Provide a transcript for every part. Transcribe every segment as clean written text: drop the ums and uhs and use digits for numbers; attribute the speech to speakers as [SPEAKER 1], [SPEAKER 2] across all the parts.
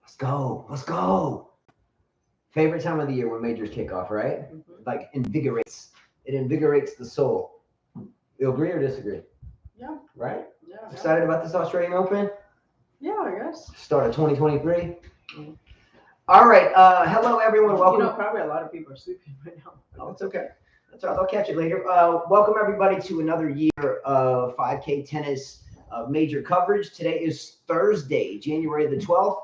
[SPEAKER 1] Let's go. Let's go. Favorite time of the year when majors kick off, right? Like invigorates. It invigorates the soul. You agree or disagree?
[SPEAKER 2] Yeah.
[SPEAKER 1] Right?
[SPEAKER 2] Yeah.
[SPEAKER 1] Excited about this Australian Open?
[SPEAKER 2] Yeah, I guess.
[SPEAKER 1] Start of 2023. All right. Hello, everyone. Welcome.
[SPEAKER 2] You know, probably a lot of people are sleeping right now.
[SPEAKER 1] Oh, it's okay. That's all right. I'll catch it later. Welcome, everybody, to another year of 5K tennis major coverage. Today is Thursday, January the 12th,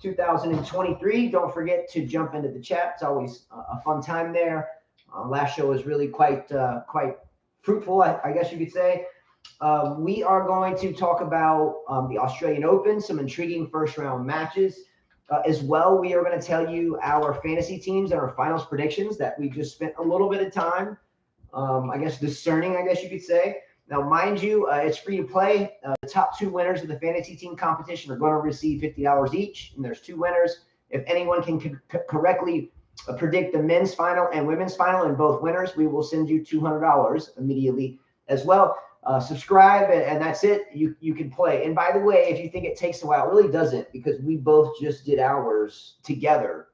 [SPEAKER 1] 2023. Don't forget to jump into the chat. It's always a fun time there. Last show was really quite fruitful, I guess you could say. We are going to talk about the Australian Open, some intriguing first round matches. As well, we are going to tell you our fantasy teams and our finals predictions that we just spent a little bit of time, I guess, discerning, I guess you could say. Now, mind you, it's free to play. The top two winners of the fantasy team competition are going to receive $50 each, and there's two winners. If anyone can correctly predict the men's final and women's final and both winners, we will send you $200 immediately as well. Subscribe, and that's it. You can play. And by the way, if you think it takes a while, it really doesn't, because we both just did ours together,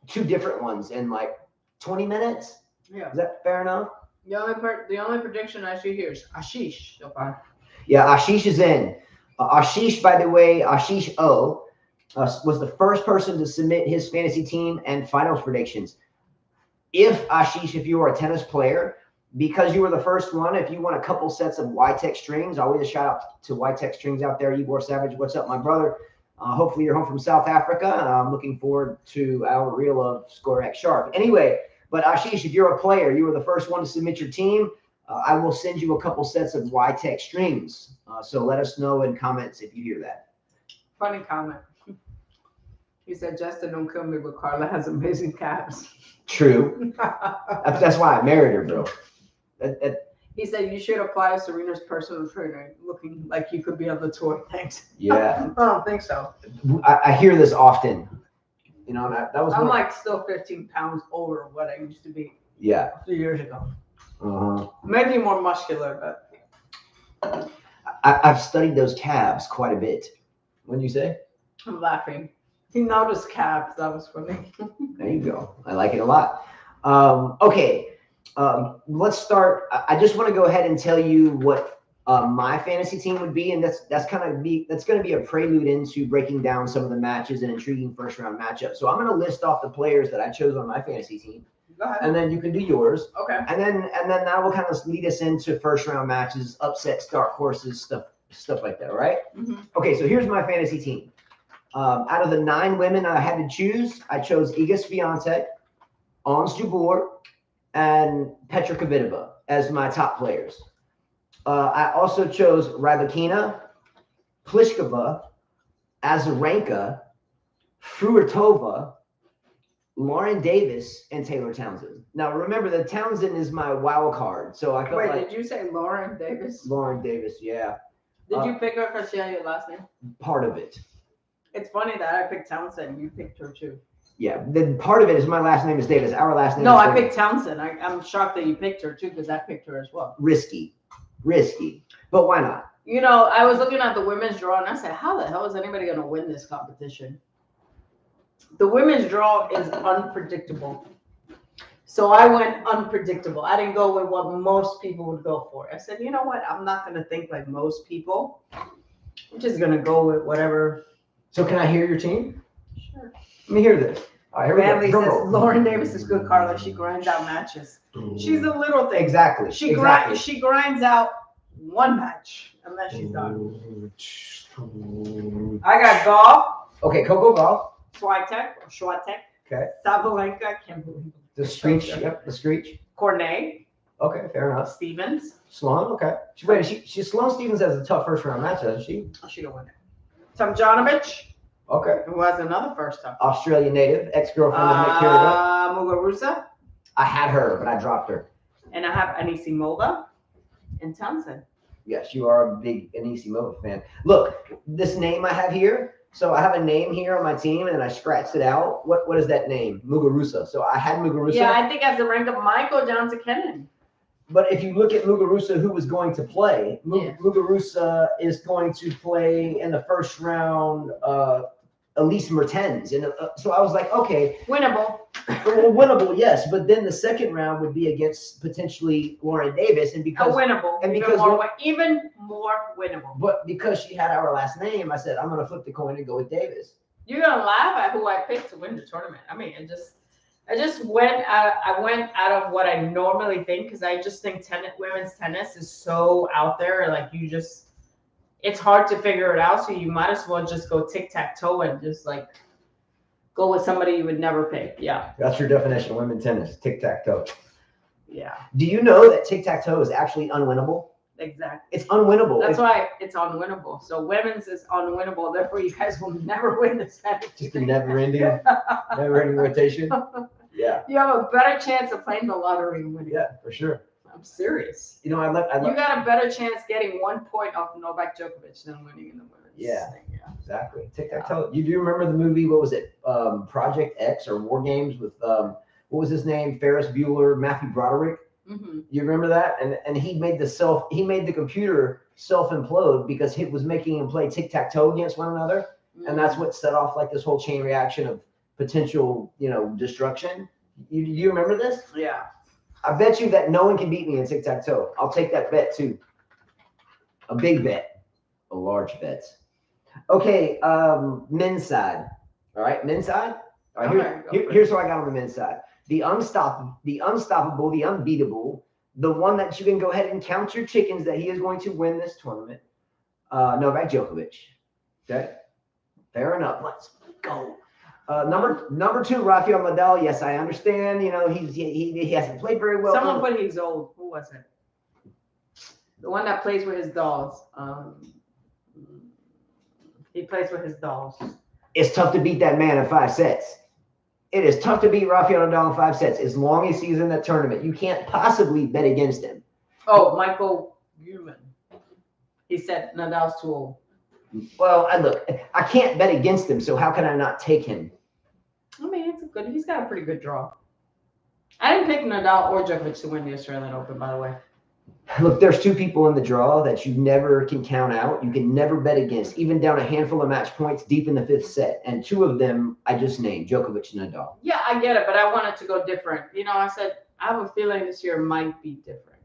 [SPEAKER 1] two different ones in like 20 minutes.
[SPEAKER 2] Yeah.
[SPEAKER 1] Is that fair enough?
[SPEAKER 2] The only prediction I see here is Ashish so far.
[SPEAKER 1] Yeah, Ashish is in. Ashish, by the way, Ashish O was the first person to submit his fantasy team and finals predictions. Ashish, if you are a tennis player, because you were the first one, if you want a couple sets of Y-Tech strings, always a shout out to Y-Tech strings out there. Igor Savage, what's up, my brother? Hopefully you're home from South Africa. I'm looking forward to our reel of Score X Sharp. Anyway, but Ashish, if you're a player, you were the first one to submit your team. I will send you a couple sets of Y-Tech strings. So let us know in comments if you hear that.
[SPEAKER 2] Funny comment. He said, Justin, don't kill me, but Carla has amazing calves.
[SPEAKER 1] True. That's why I married her, bro.
[SPEAKER 2] He said you should apply as Serena's personal trainer, looking like you could be on the tour. Thanks.
[SPEAKER 1] Yeah.
[SPEAKER 2] I don't think so.
[SPEAKER 1] I hear this often. You know, that was.
[SPEAKER 2] I'm like still 15 pounds over what I used to be.
[SPEAKER 1] Yeah.
[SPEAKER 2] A few years ago.
[SPEAKER 1] Uh-huh.
[SPEAKER 2] Maybe more muscular, but.
[SPEAKER 1] I've studied those calves quite a bit. What did you say?
[SPEAKER 2] I'm laughing. He noticed calves. That was funny.
[SPEAKER 1] There you go. I like it a lot. Okay. Let's start. I just want to go ahead and tell you what my fantasy team would be, and that's going to be a prelude into breaking down some of the matches and intriguing first round matchups. So I'm going to list off the players that I chose on my fantasy team.
[SPEAKER 2] Go ahead.
[SPEAKER 1] And then you can do yours.
[SPEAKER 2] Okay.
[SPEAKER 1] And then that will kind of lead us into first round matches, upsets, dark horses, stuff like that. All right.
[SPEAKER 2] Mm-hmm.
[SPEAKER 1] Okay. So here's my fantasy team. Out of the 9 women I had to choose, I chose Iga Swiatek, Ons Jabeur, and Petra Kvitova as my top players. I also chose Rybakina, Pliskova, Azarenka, Fruhvirtova, Lauren Davis, and Taylor Townsend. Now, remember that Townsend is my wild card, so I felt
[SPEAKER 2] Wait,
[SPEAKER 1] like...
[SPEAKER 2] did you say Lauren Davis?
[SPEAKER 1] Lauren Davis, yeah.
[SPEAKER 2] Did you pick her because she had your last name?
[SPEAKER 1] Part of it.
[SPEAKER 2] It's funny that I picked Townsend and you picked her too.
[SPEAKER 1] Yeah, then part of it is my last name is Davis. Our last name
[SPEAKER 2] No,
[SPEAKER 1] is
[SPEAKER 2] I
[SPEAKER 1] Davis.
[SPEAKER 2] picked Townsend. I'm shocked that you picked her too because I picked her as well.
[SPEAKER 1] Risky. But why not?
[SPEAKER 2] You know, I was looking at the women's draw and I said, how the hell is anybody going to win this competition? The women's draw is unpredictable. So I went unpredictable. I didn't go with what most people would go for. I said, you know what? I'm not going to think like most people. I'm just going to go with whatever.
[SPEAKER 1] So can I hear your team?
[SPEAKER 2] Sure.
[SPEAKER 1] Let me hear this. All right, here
[SPEAKER 2] Family
[SPEAKER 1] we go.
[SPEAKER 2] says Lauren Davis is good, Carla. She grinds out matches. She's a little thing.
[SPEAKER 1] Exactly.
[SPEAKER 2] She grinds out one match unless she's done. I got golf.
[SPEAKER 1] Okay, Coco Golf.
[SPEAKER 2] Swiatek.
[SPEAKER 1] Okay.
[SPEAKER 2] Sabalenka. I can't believe it.
[SPEAKER 1] The Screech. Yep, the Screech.
[SPEAKER 2] Cornet.
[SPEAKER 1] Okay, fair enough.
[SPEAKER 2] Stevens.
[SPEAKER 1] Sloan. Okay. Sloan Stevens has a tough first round match, doesn't she?
[SPEAKER 2] Oh, she don't win it. Tomjanovic.
[SPEAKER 1] Okay.
[SPEAKER 2] Who has another first time?
[SPEAKER 1] Australian native, ex-girlfriend of Nick Kyrgios.
[SPEAKER 2] Muguruza.
[SPEAKER 1] I had her, but I dropped her.
[SPEAKER 2] And I have Anisimova and Townsend.
[SPEAKER 1] Yes, you are a big Anisimova fan. Look, this name I have here. So I have a name here on my team, and I scratched it out. What is that name? Muguruza. So I had Muguruza.
[SPEAKER 2] Yeah, I think as the rank of Michael down to Kenin.
[SPEAKER 1] But if you look at Muguruza, who was going to play,
[SPEAKER 2] Yeah.
[SPEAKER 1] Muguruza is going to play in the first round. Elise Mertens, and so I was like, okay,
[SPEAKER 2] Winnable.
[SPEAKER 1] well, winnable, yes, but then the second round would be against potentially Lauren Davis, and
[SPEAKER 2] A
[SPEAKER 1] because
[SPEAKER 2] winnable.
[SPEAKER 1] and
[SPEAKER 2] even
[SPEAKER 1] because
[SPEAKER 2] more, even more winnable.
[SPEAKER 1] but because she had our last name, I said I'm going to flip the coin and go with Davis.
[SPEAKER 2] You're gonna laugh at who I picked to win the tournament. I mean, I just went. I went out of what I normally think because I just think women's tennis is so out there. Like it's hard to figure it out. So you might as well just go tic-tac-toe and just like go with somebody you would never pick. Yeah.
[SPEAKER 1] That's your definition of women's tennis, tic-tac-toe.
[SPEAKER 2] Yeah.
[SPEAKER 1] Do you know that tic-tac-toe is actually unwinnable?
[SPEAKER 2] Exactly.
[SPEAKER 1] It's unwinnable.
[SPEAKER 2] That's why it's unwinnable. So women's is unwinnable. Therefore, you guys will never win this match.
[SPEAKER 1] Just a never-ending rotation. Yeah.
[SPEAKER 2] You have a better chance of playing the lottery and winning.
[SPEAKER 1] Yeah, for sure.
[SPEAKER 2] I'm serious.
[SPEAKER 1] You know,
[SPEAKER 2] You got a better chance getting 1 point off Novak Djokovic than winning in the women's thing. Yeah.
[SPEAKER 1] Exactly. Tic-tac-toe. You do remember the movie, what was it? Project X or War Games with, what was his name? Ferris Bueller, Matthew Broderick.
[SPEAKER 2] Mm-hmm.
[SPEAKER 1] You remember that? And he made the computer self-implode because he was making him play tic-tac-toe against one another.
[SPEAKER 2] Mm-hmm.
[SPEAKER 1] And that's what set off like this whole chain reaction of potential, destruction. You remember this?
[SPEAKER 2] Yeah.
[SPEAKER 1] I bet you that no one can beat me in tic-tac-toe. I'll take that bet too. A big bet. A large bet. Okay, men's side. All right, men's side. All right, here's what I got on the men's side. The unstoppable, the unbeatable, the one that you can go ahead and count your chickens that he is going to win this tournament. Novak Djokovic. Okay, fair enough. Let's go. Number 2, Rafael Nadal. Yes, I understand. He hasn't played very well.
[SPEAKER 2] Someone put he's old. Who was it? The one that plays with his dolls. He plays with his dolls.
[SPEAKER 1] It's tough to beat that man in 5 sets. It is tough to beat Rafael Nadal in 5 sets as long as he's in that tournament. You can't possibly bet against him.
[SPEAKER 2] Oh, Michael Newman. He said Nadal's too old.
[SPEAKER 1] Well, I can't bet against him, so how can I not take him?
[SPEAKER 2] I mean, he's got a pretty good draw. I didn't pick Nadal or Djokovic to win the Australian Open, by the way.
[SPEAKER 1] Look, there's 2 people in the draw that you never can count out. You can never bet against, even down a handful of match points deep in the 5th set. And 2 of them I just named, Djokovic and Nadal.
[SPEAKER 2] Yeah, I get it, but I wanted to go different. I said, I have a feeling this year might be different.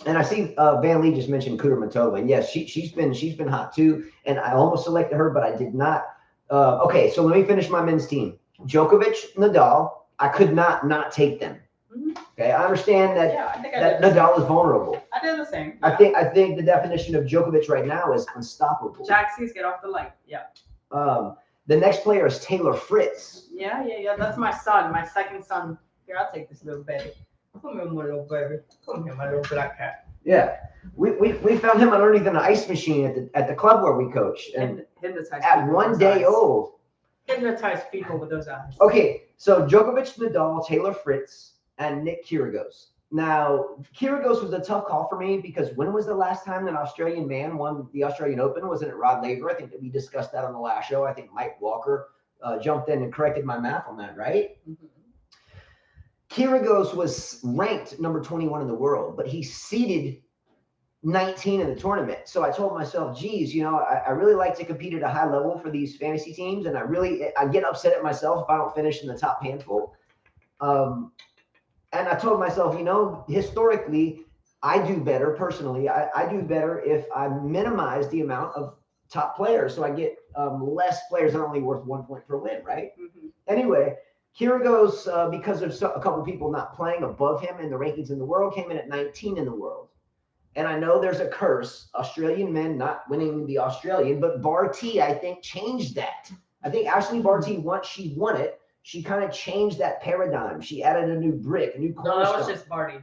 [SPEAKER 1] And I see Van Lee just mentioned Kudermetova, and yes, she's been hot too. And I almost selected her, but I did not. Okay, so let me finish my men's team. Djokovic, Nadal. I could not take them. Mm-hmm. Okay, I understand that.
[SPEAKER 2] Yeah, I think
[SPEAKER 1] that Nadal is vulnerable.
[SPEAKER 2] I did the same. Yeah.
[SPEAKER 1] I think the definition of Djokovic right now is unstoppable.
[SPEAKER 2] Jaxies, get off the light. Yeah.
[SPEAKER 1] The next player is Taylor Fritz.
[SPEAKER 2] Yeah. That's my son, my second son. Here, I'll take this little baby. Come here, my little baby. Come here, my little black cat.
[SPEAKER 1] Yeah, we found him underneath an ice machine at the club where we coach, and at 1 day old.
[SPEAKER 2] Hypnotize people with those eyes.
[SPEAKER 1] Okay, so Djokovic, Nadal, Taylor Fritz, and Nick Kyrgios. Now, Kyrgios was a tough call for me because when was the last time an Australian man won the Australian Open? Wasn't it Rod Laver? I think that we discussed that on the last show. I think Mike Walker jumped in and corrected my math on that, right? Mm-hmm. Kyrgios was ranked number 21 in the world, but he seeded 19 in the tournament. So I told myself, geez, I really like to compete at a high level for these fantasy teams. And I get upset at myself if I don't finish in the top handful. And I told myself, historically, I do better personally. I do better if I minimize the amount of top players. So I get less players that are only worth 1 point per win, right? Mm-hmm. Anyway, Kyrgios, because of a couple of people not playing above him in the rankings in the world, came in at 19 in the world. And I know there's a curse, Australian men not winning the Australian, but Barty, I think, changed that. I think Ashley Barty, once she won it, she kind of changed that paradigm. She added a new brick, a new cornerstone.
[SPEAKER 2] No, that was just Barty.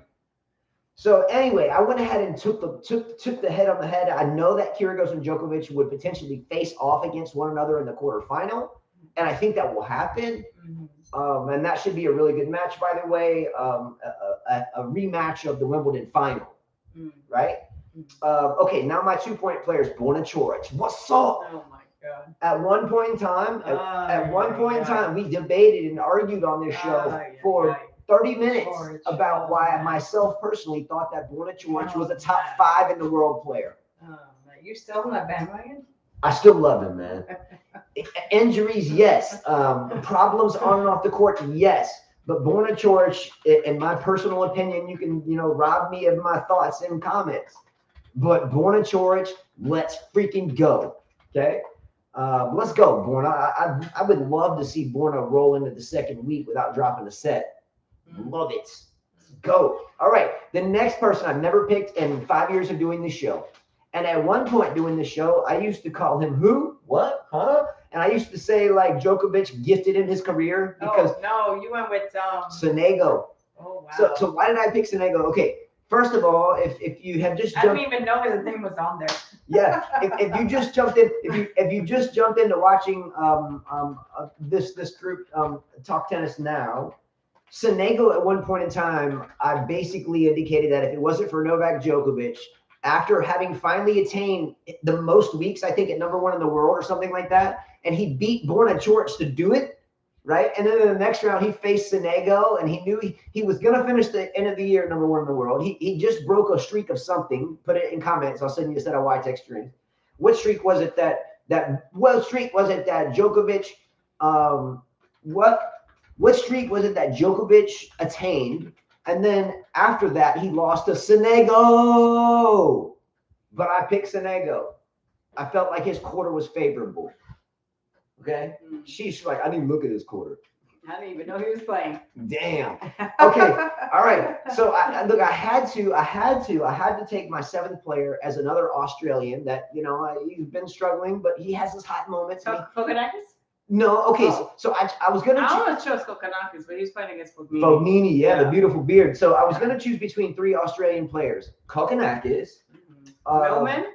[SPEAKER 1] So anyway, I went ahead and took the head on the head. I know that Kyrgios and Djokovic would potentially face off against one another in the quarterfinal, and I think that will happen. Mm-hmm. And that should be a really good match, by the way, a rematch of the Wimbledon final, right? Okay, now my 2 point players, Borna Coric. What's up?
[SPEAKER 2] Oh my God!
[SPEAKER 1] At one point in time, we debated and argued on this show for 30 minutes
[SPEAKER 2] George.
[SPEAKER 1] about
[SPEAKER 2] Oh,
[SPEAKER 1] why I
[SPEAKER 2] man.
[SPEAKER 1] myself personally thought that Borna George was a
[SPEAKER 2] Oh,
[SPEAKER 1] top
[SPEAKER 2] man.
[SPEAKER 1] 5 in the world player.
[SPEAKER 2] Oh, man. You still on that bandwagon?
[SPEAKER 1] I still love him, man. Injuries, yes. Problems on and off the court, yes. But Borna George, in my personal opinion, you can, rob me of my thoughts in comments. But Borna George, let's freaking go. Okay? Let's go, Borna. I would love to see Borna roll into the second week without dropping a set. Love it. Let's go. All right. The next person I've never picked in 5 years of doing this show. And at one point doing the show, I used to call him who? What? Huh? And I used to say like Djokovic gifted in his career because
[SPEAKER 2] no, you went with
[SPEAKER 1] Sonego.
[SPEAKER 2] Oh wow.
[SPEAKER 1] So why did I pick Sonego? Okay, first of all, if you have just
[SPEAKER 2] I didn't even know his name was on there.
[SPEAKER 1] Yeah, if you just jumped in, if you just jumped into watching this group Talk Tennis Now, Sonego at one point in time, I basically indicated that if it wasn't for Novak Djokovic, after having finally attained the most weeks, I think at #1 in the world or something like that, and he beat Borna George to do it, right? And then in the next round, he faced Sonego, and he knew he was going to finish the end of the year #1 in the world. He just broke a streak of something. Put it in comments. I'll send you a set of Y-text string. What streak was it what streak was it that Djokovic, what streak was it that Djokovic attained? And then after that, he lost to Sonego. But I picked Sonego. I felt like his quarter was favorable. Okay? She's like, I didn't look at his quarter.
[SPEAKER 2] I didn't even know he was playing.
[SPEAKER 1] Damn. Okay. All right. So I had to take my 7th player as another Australian that, he's been struggling, but he has his hot moments.
[SPEAKER 2] Kokonakis?
[SPEAKER 1] No, okay. So I was gonna.
[SPEAKER 2] I almost chose Kokonakis, but he's playing against Fognini.
[SPEAKER 1] Fognini, yeah, the beautiful beard. So I was gonna choose between 3 Australian players: Kokonakis,
[SPEAKER 2] Millman,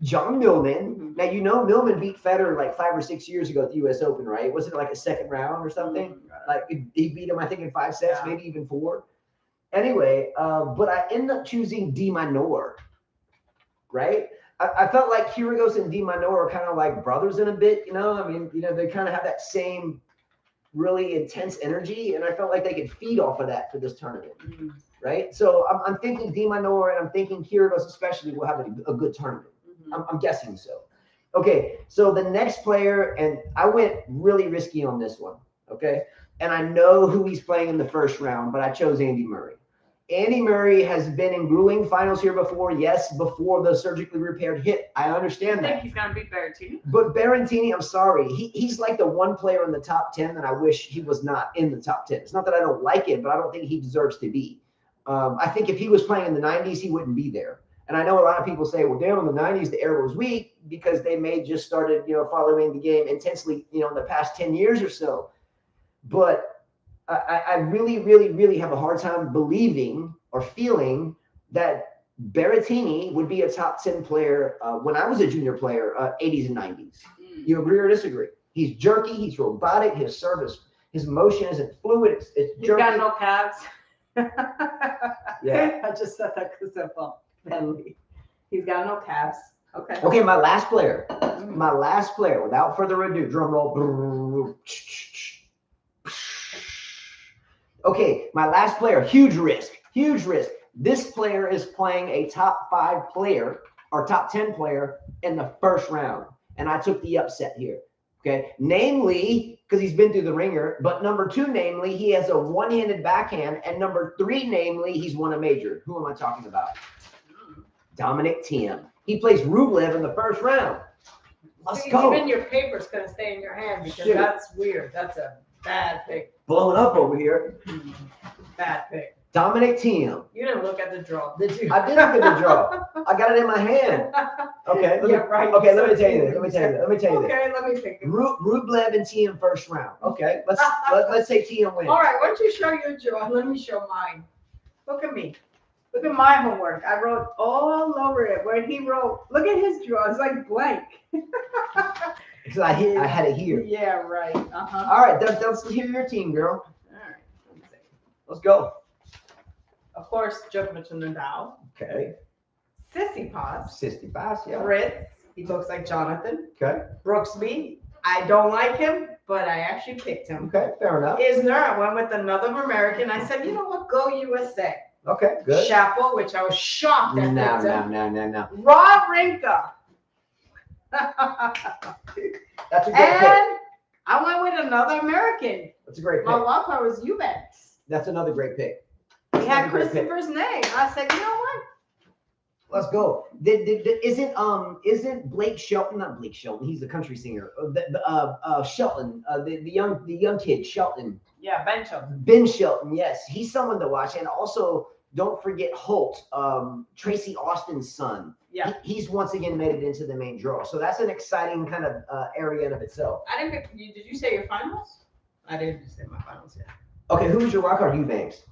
[SPEAKER 1] John Millman. Now Millman beat Federer like 5 or 6 years ago at the U.S. Open, right? Wasn't it like a second round or something? Like he beat him, I think, in 5 sets, maybe even 4. Anyway, but I ended up choosing De Minaur, right? I felt like Kyrgios and De Minaur are kind of like brothers in a bit, I mean, they kind of have that same really intense energy, and I felt like they could feed off of that for this tournament, right? So I'm thinking De Minaur, and I'm thinking Kyrgios especially will have a good tournament. I'm guessing so. Okay, so the next player, and I went really risky on this one, okay? And I know who he's playing in the first round, but I chose Andy Murray. Andy Murray has been in grueling finals here before. Yes, before the surgically repaired hip. I understand that.
[SPEAKER 2] I think he's going to beat Berrettini.
[SPEAKER 1] But Berrettini, I'm sorry. He's like the one player in the top 10 that I wish he was not in the top 10. It's not that I don't like it, but I don't think he deserves to be. I think if he was playing in the 90s, he wouldn't be there. And I know a lot of people say, well, damn, in the 90s, the era was weak because they may just started, following the game intensely, in the past 10 years or so. But I really, really, really have a hard time believing or feeling that Berrettini would be a top 10 player when I was a junior player, 80s and 90s. You agree or disagree? He's jerky. He's robotic. His service, his motion isn't fluid. It's jerky.
[SPEAKER 2] He's got no calves.
[SPEAKER 1] Yeah.
[SPEAKER 2] I just said that because of Bentley. He's got no calves. Okay.
[SPEAKER 1] Okay, my last player. My last player, without further ado, drum roll. Okay, my last player, huge risk. This player is playing a top 5 player or top 10 player in the first round. And I took the upset here. Okay, namely, because he's been through the ringer, but #2, namely, he has a one-handed backhand, and #3, namely, he's won a major. Who am I talking about? Dominic Thiem. He plays Rublev in the first round. Let's go.
[SPEAKER 2] Even your paper's going to stay in your hand because that's weird. That's a bad pick.
[SPEAKER 1] Blowing up over here.
[SPEAKER 2] Bad pick.
[SPEAKER 1] Dominic Thiem.
[SPEAKER 2] You didn't look at the draw, did you?
[SPEAKER 1] I did look at the draw. I got it in my hand. Okay. Let me tell you this.
[SPEAKER 2] Okay, let me think.
[SPEAKER 1] Rublev and Thiem first round. Okay. Let's say Thiem wins.
[SPEAKER 2] All right. Why don't you show your draw? Let me show mine. Look at me. Look at my homework. I wrote all over it where he wrote. Look at his draw. It's like blank.
[SPEAKER 1] Because I had it here.
[SPEAKER 2] Yeah, right.
[SPEAKER 1] All right. Let's hear your team, girl.
[SPEAKER 2] All right.
[SPEAKER 1] Let's go.
[SPEAKER 2] Of course, Djokovic and Nadal.
[SPEAKER 1] Okay.
[SPEAKER 2] Tsitsipas.
[SPEAKER 1] Tsitsipas, yeah.
[SPEAKER 2] Fritz. He looks like Jonathan.
[SPEAKER 1] Okay.
[SPEAKER 2] Brooksby. I don't like him, but I actually picked him.
[SPEAKER 1] Okay, fair enough.
[SPEAKER 2] Isner, I went with another American. I said, you know what? Go USA.
[SPEAKER 1] Okay, good.
[SPEAKER 2] Chapo, which I was shocked at.
[SPEAKER 1] No.
[SPEAKER 2] Wawrinka.
[SPEAKER 1] That's a great pick.
[SPEAKER 2] And I went with another American.
[SPEAKER 1] That's a great
[SPEAKER 2] My
[SPEAKER 1] pick.
[SPEAKER 2] wild card was Eubanks.
[SPEAKER 1] That's another great pick.
[SPEAKER 2] He had
[SPEAKER 1] Another great pick.
[SPEAKER 2] Christopher's name. I said, you know what?
[SPEAKER 1] Let's go. Isn't Blake Shelton, not Blake Shelton, he's the country singer. Shelton, the young kid, Shelton.
[SPEAKER 2] Yeah, Ben Shelton.
[SPEAKER 1] Ben Shelton, yes. He's someone to watch. And also don't forget Holt, Tracy Austin's son.
[SPEAKER 2] Yeah.
[SPEAKER 1] He's once again made it into the main draw. So that's an exciting kind of area in of itself.
[SPEAKER 2] I didn't pick you. Did you say your finals? I didn't say my finals yet.
[SPEAKER 1] Okay, who's your wild card? Eubanks.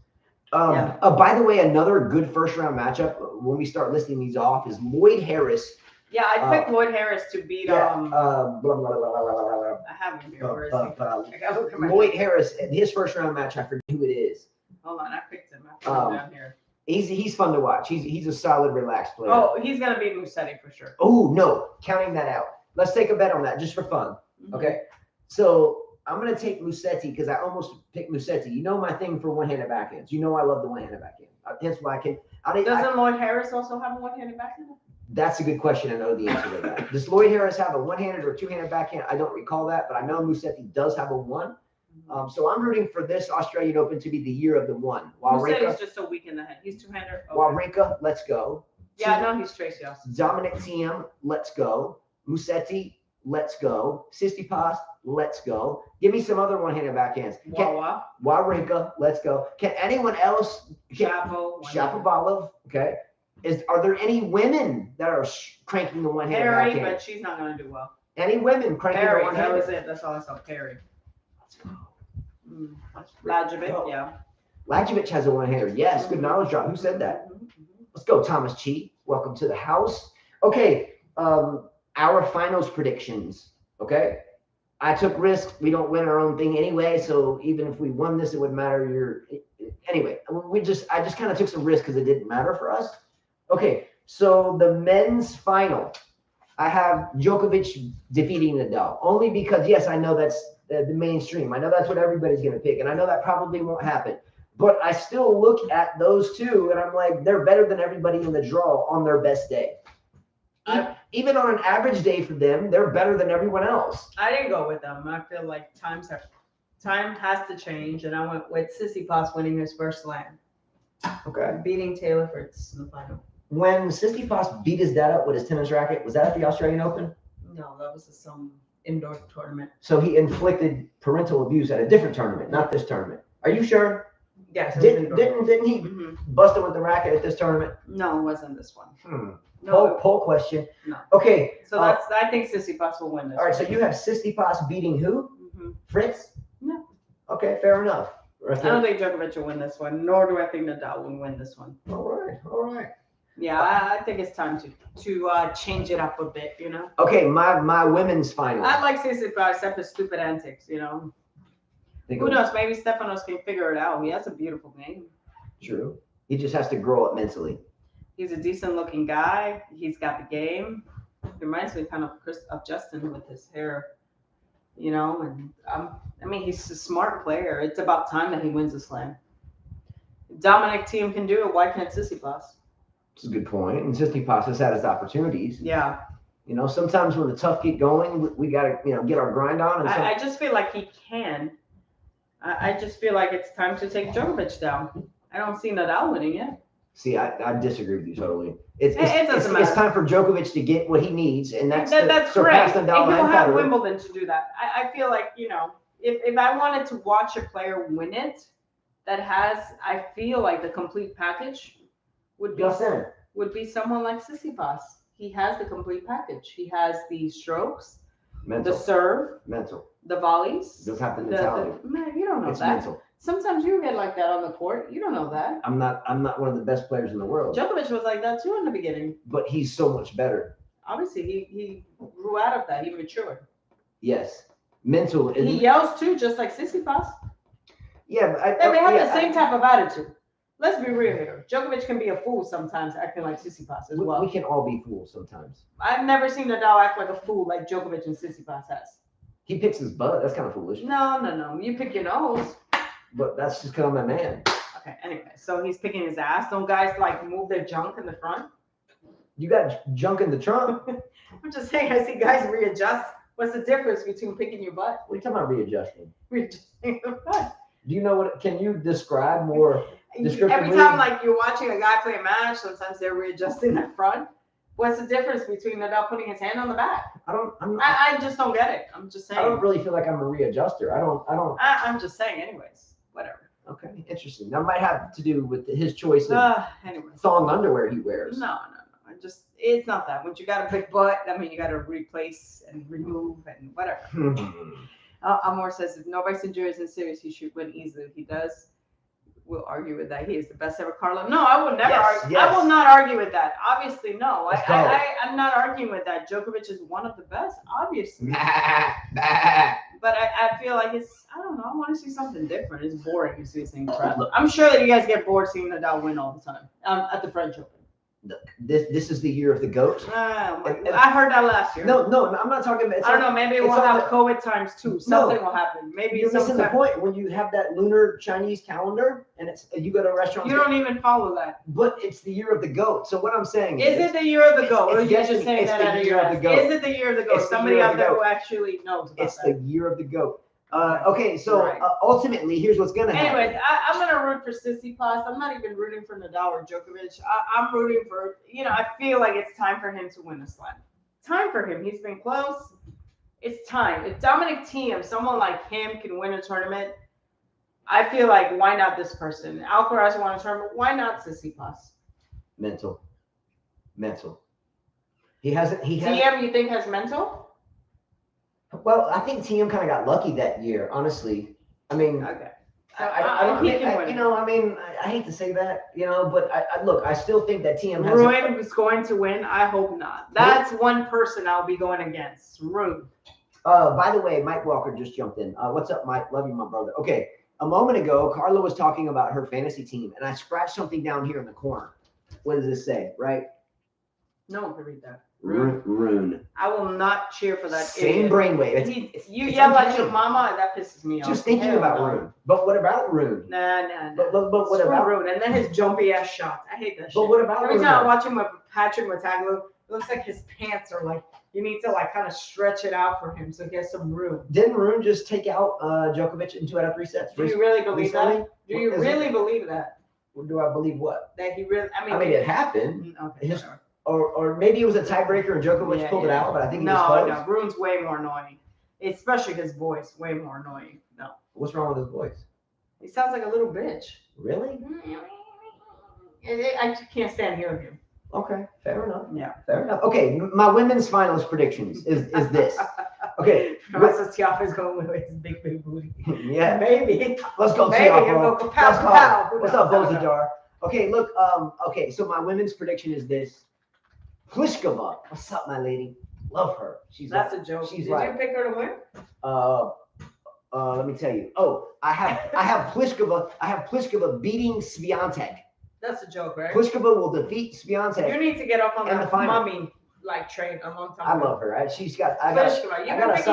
[SPEAKER 2] Yeah.
[SPEAKER 1] By the way, another good first round matchup when we start listing these off is Lloyd Harris.
[SPEAKER 2] Yeah, I picked Lloyd Harris to beat
[SPEAKER 1] Blah, blah, blah, blah, blah, blah.
[SPEAKER 2] I have him here. Where is he? I gotta look at my
[SPEAKER 1] Lloyd Harris, his first round match, I forget who it is.
[SPEAKER 2] Hold on, I picked him. I put him down here.
[SPEAKER 1] He's fun to watch. He's a solid, relaxed player.
[SPEAKER 2] Oh, he's gonna beat Musetti for sure.
[SPEAKER 1] Oh no, counting that out. Let's take a bet on that just for fun. Okay. So I'm gonna take Musetti because I almost picked Musetti. You know my thing for one-handed backhands. You know I love the one-handed backhand. Hence why I can.
[SPEAKER 2] Doesn't Lloyd Harris also have a one-handed backhand?
[SPEAKER 1] That's a good question. I know the answer to that. Does Lloyd Harris have a one-handed or two-handed backhand? I don't recall that, but I know Musetti does have a one. So I'm rooting for this Australian Open to be the year of the one.
[SPEAKER 2] Musetti's just a week in the head. He's two-hander. Okay.
[SPEAKER 1] Wawrinka, let's go.
[SPEAKER 2] Yeah, I know he's Tracy Austin.
[SPEAKER 1] Dominic Thiem, let's go. Musetti, let's go. Tsitsipas, let's go. Give me some other one-handed backhands. Wawrinka, let's go. Can anyone else? Shapovalov, okay. Are there any women that are cranking the one-handed
[SPEAKER 2] Perry,
[SPEAKER 1] backhand?
[SPEAKER 2] but she's not going to do well.
[SPEAKER 1] Any women cranking
[SPEAKER 2] Perry,
[SPEAKER 1] the one-handed?
[SPEAKER 2] that was it. That's all I saw. Perry.
[SPEAKER 1] Let's go.
[SPEAKER 2] Lajovic, yeah.
[SPEAKER 1] Lajovic has a one-hander. Yes, good knowledge drop. Who said that? Let's go, Thomas Chi. Welcome to the house. Okay, our finals predictions. Okay, I took risks. We don't win our own thing anyway, so even if we won this, it wouldn't matter. Anyway. I just kind of took some risks because it didn't matter for us. Okay, so the men's final, I have Djokovic defeating Nadal only because yes, I know that's the mainstream. I know that's what everybody's going to pick, and I know that probably won't happen. But I still look at those two, and I'm like, they're better than everybody in the draw on their best day. Even on an average day for them, they're better than everyone else.
[SPEAKER 2] I didn't go with them. I feel like time has to change, and I went with Tsitsipas winning his first slam.
[SPEAKER 1] Okay.
[SPEAKER 2] Beating Taylor Fritz in the final.
[SPEAKER 1] When Tsitsipas beat his dad up with his tennis racket, was that at the Australian Open?
[SPEAKER 2] No, that was some indoor tournament.
[SPEAKER 1] So he inflicted parental abuse at a different tournament, not this tournament. Are you sure?
[SPEAKER 2] Yes.
[SPEAKER 1] Didn't he bust him with the racket at this tournament?
[SPEAKER 2] No, it wasn't this one.
[SPEAKER 1] No. Poll question.
[SPEAKER 2] No.
[SPEAKER 1] Okay.
[SPEAKER 2] So I think Tsitsipas will win this.
[SPEAKER 1] All right. So you have Tsitsipas beating who? Fritz?
[SPEAKER 2] No.
[SPEAKER 1] Okay, fair enough.
[SPEAKER 2] I don't think Djokovic will win this one, nor do I think Nadal will win this one.
[SPEAKER 1] All right.
[SPEAKER 2] Yeah, I think it's time to change it up a bit, you know.
[SPEAKER 1] Okay, my women's final.
[SPEAKER 2] I like Tsitsipas except his stupid antics, you know. Who knows? Maybe Stefanos can figure it out. He has a beautiful game.
[SPEAKER 1] True. He just has to grow up mentally.
[SPEAKER 2] He's a decent-looking guy. He's got the game. He reminds me kind of Justin with his hair, you know. And I mean, he's a smart player. It's about time that he wins a slam. Dominic Thiem can do it. Why can't Tsitsipas?
[SPEAKER 1] That's a good point. And Tsitsipas has had his opportunities.
[SPEAKER 2] Yeah.
[SPEAKER 1] You know, sometimes when the tough get going, we got to, get our grind on. And
[SPEAKER 2] I just feel like he can. I just feel like it's time to take Djokovic down. I don't see Nadal winning yet.
[SPEAKER 1] See, I disagree with you totally. It
[SPEAKER 2] doesn't matter.
[SPEAKER 1] It's time for Djokovic to get what he needs, and that's
[SPEAKER 2] great.
[SPEAKER 1] Nadal
[SPEAKER 2] and he'll have Wimbledon to do that. I feel like, if I wanted to watch a player win it, I feel like the complete package would be someone like Tsitsipas. He has the complete package. He has the strokes, the serve, the volleys.
[SPEAKER 1] Doesn't have the mentality.
[SPEAKER 2] Man, you don't know
[SPEAKER 1] it's
[SPEAKER 2] that.
[SPEAKER 1] Mental.
[SPEAKER 2] Sometimes you get like that on the court. You don't know that.
[SPEAKER 1] I'm not one of the best players in the world.
[SPEAKER 2] Djokovic was like that too in the beginning.
[SPEAKER 1] But he's so much better.
[SPEAKER 2] Obviously, he grew out of that. He matured.
[SPEAKER 1] Yes. Mental.
[SPEAKER 2] He yells too, just like Tsitsipas.
[SPEAKER 1] Yeah, but
[SPEAKER 2] they have the same type of attitude. Let's be real here. Djokovic can be a fool sometimes, acting like Tsitsipas as well.
[SPEAKER 1] We can all be fools sometimes.
[SPEAKER 2] I've never seen Nadal act like a fool like Djokovic and Tsitsipas has.
[SPEAKER 1] He picks his butt. That's kind of foolish.
[SPEAKER 2] No. You pick your nose.
[SPEAKER 1] But that's just because I'm a man.
[SPEAKER 2] Okay, anyway, so he's picking his ass. Don't guys like move their junk in the front?
[SPEAKER 1] You got junk in the trunk?
[SPEAKER 2] I'm just saying, I see guys readjust. What's the difference between picking your butt?
[SPEAKER 1] What are you talking about readjusting?
[SPEAKER 2] Readjusting the butt.
[SPEAKER 1] Do you know what? Can you describe more?
[SPEAKER 2] Every time, like you're watching a guy play a match, sometimes they're readjusting the front. What's the difference between the dog putting his hand on the back? I just don't get it. I'm just saying.
[SPEAKER 1] I don't really feel like I'm a readjuster.
[SPEAKER 2] I'm just saying, anyways. Whatever.
[SPEAKER 1] Okay, interesting. That might have to do with his choice of
[SPEAKER 2] anyways.
[SPEAKER 1] thong underwear he wears.
[SPEAKER 2] No. It's not that. Once you got a big butt, I mean, you got to replace and remove and whatever. Amor says, if nobody's injured in serious, he should win easily. If he does, we'll argue with that. He is the best ever. Carlo. No, I will never argue.
[SPEAKER 1] Yes.
[SPEAKER 2] I will not argue with that. Obviously, no.
[SPEAKER 1] I'm
[SPEAKER 2] not arguing with that. Djokovic is one of the best, obviously. But I feel like I don't know. I want to see something different. It's boring to see the same crap. I'm sure that you guys get bored seeing Nadal win all the time at the French Open.
[SPEAKER 1] Look, this is the year of the GOAT.
[SPEAKER 2] I heard that last year.
[SPEAKER 1] No, I'm not talking about.
[SPEAKER 2] I don't know. Maybe we'll have COVID times too. Something will happen. Maybe
[SPEAKER 1] you're missing the point when you have that lunar Chinese calendar and you go to a restaurant.
[SPEAKER 2] You don't even follow that.
[SPEAKER 1] But it's the year of the GOAT. So what I'm saying
[SPEAKER 2] is it the year of the GOAT? Or are you just saying that out of your ass? Is it the year of the GOAT? Somebody out there who actually knows about
[SPEAKER 1] It's the year of the GOAT. Okay, so ultimately, here's what's gonna happen.
[SPEAKER 2] Anyways, I'm gonna root for Tsitsipas. I'm not even rooting for Nadal or Djokovic. I'm rooting for, I feel like it's time for him to win a slam. Time for him. He's been close. It's time. If Dominic Thiem, someone like him, can win a tournament, I feel like why not this person? Alcaraz won a tournament. Why not Tsitsipas?
[SPEAKER 1] Mental. He hasn't.
[SPEAKER 2] Thiem, you think has mental?
[SPEAKER 1] Well, I think Thiem kind of got lucky that year, honestly. I mean,
[SPEAKER 2] okay.
[SPEAKER 1] I hate to say that, but I still think that Thiem has.
[SPEAKER 2] Rune is going to win. I hope not. That's one person I'll be going against. Rune.
[SPEAKER 1] By the way, Mike Walker just jumped in. What's up, Mike? Love you, my brother. Okay, a moment ago, Carla was talking about her fantasy team, and I scratched something down here in the corner. What does this say? Right?
[SPEAKER 2] No one can read that.
[SPEAKER 1] Rune.
[SPEAKER 2] I will not cheer for that.
[SPEAKER 1] Same brainwave.
[SPEAKER 2] You yell at your mama, and that pisses me off.
[SPEAKER 1] Just thinking about Rune. But what about Rune?
[SPEAKER 2] Nah.
[SPEAKER 1] But what about
[SPEAKER 2] Rune? And then his jumpy ass shots. I hate that shit.
[SPEAKER 1] But what about
[SPEAKER 2] Every time I watch him with Patrick Mataglu, it looks like his pants are like, you need to like kind of stretch it out for him so he has some room.
[SPEAKER 1] Didn't Rune just take out Djokovic in 2 out of 3 sets?
[SPEAKER 2] Do you really believe that? Do you really believe that?
[SPEAKER 1] Do I believe what?
[SPEAKER 2] That he really? I mean,
[SPEAKER 1] it happened.
[SPEAKER 2] Okay.
[SPEAKER 1] Or maybe it was a tiebreaker and Djokovic pulled it out, but I think he was close.
[SPEAKER 2] No, Rune's way more annoying. Especially his voice, way more annoying. No.
[SPEAKER 1] What's wrong with his voice?
[SPEAKER 2] He sounds like a little bitch.
[SPEAKER 1] Really?
[SPEAKER 2] I can't stand hearing him.
[SPEAKER 1] Okay, fair enough.
[SPEAKER 2] Yeah.
[SPEAKER 1] Fair enough. Okay, my women's finals predictions is this. Okay.
[SPEAKER 2] Tiafoe's going with his big booty.
[SPEAKER 1] Yeah.
[SPEAKER 2] Maybe.
[SPEAKER 1] Let's go, Tiafo. What's up, Bozajar? Okay, look, so my women's prediction is this. Pliskova. What's up, my lady? Love her.
[SPEAKER 2] That's a joke. Did you pick her to win?
[SPEAKER 1] Let me tell you. Oh, I have Pliskova beating Swiatek.
[SPEAKER 2] That's a joke, right?
[SPEAKER 1] Pliskova will defeat Swiatek.
[SPEAKER 2] You need to get up on
[SPEAKER 1] the
[SPEAKER 2] mummy like train a long time
[SPEAKER 1] I
[SPEAKER 2] ago.
[SPEAKER 1] love her. I got a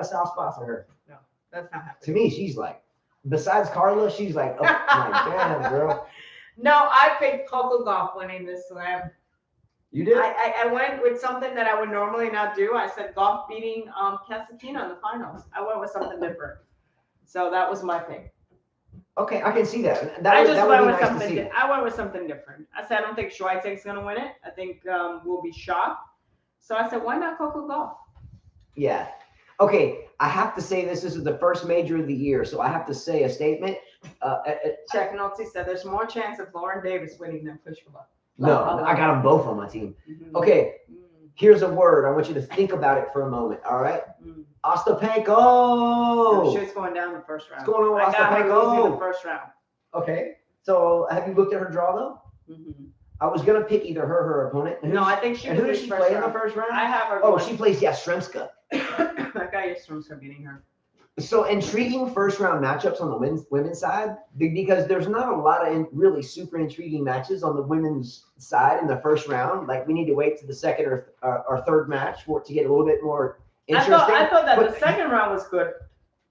[SPEAKER 1] soft spot for her.
[SPEAKER 2] No, that's not happening.
[SPEAKER 1] To me, she's like, besides Carla, she's like, oh my damn, girl.
[SPEAKER 2] No, I picked Coco Gauff winning this slam.
[SPEAKER 1] You did?
[SPEAKER 2] I went with something that I would normally not do. I said Gauff beating Kasatkina in the finals. I went with something different. So that was my pick.
[SPEAKER 1] Okay, I can see that.
[SPEAKER 2] I went with something different. I said I don't think Swiatek's going to win it. I think we'll be shocked. So I said, why not Coco Gauff?
[SPEAKER 1] Yeah. Okay, I have to say this is the first major of the year, so I have to say a statement.
[SPEAKER 2] Check Nazi said there's more chance of Lauren Davis winning than Pliskova.
[SPEAKER 1] No, I got them both on my team. Okay, here's a word. I want you to think about it for a moment, all right? Ostapenko.
[SPEAKER 2] Shit's going down the first round.
[SPEAKER 1] What's going on with Ostapenko?
[SPEAKER 2] In the first round.
[SPEAKER 1] Okay, so have you looked at her draw, though? I was going to pick either her or her opponent.
[SPEAKER 2] No, I think she.
[SPEAKER 1] And who does she play in the first round?
[SPEAKER 2] I have her.
[SPEAKER 1] Oh, she plays Yastremska.
[SPEAKER 2] That guy Yastremska beating her.
[SPEAKER 1] So intriguing first round matchups on the women's side, because there's not a lot of really super intriguing matches on the women's side in the first round. Like we need to wait to the second or third match for it to get a little bit more interesting.
[SPEAKER 2] I thought that
[SPEAKER 1] but
[SPEAKER 2] the second round was good.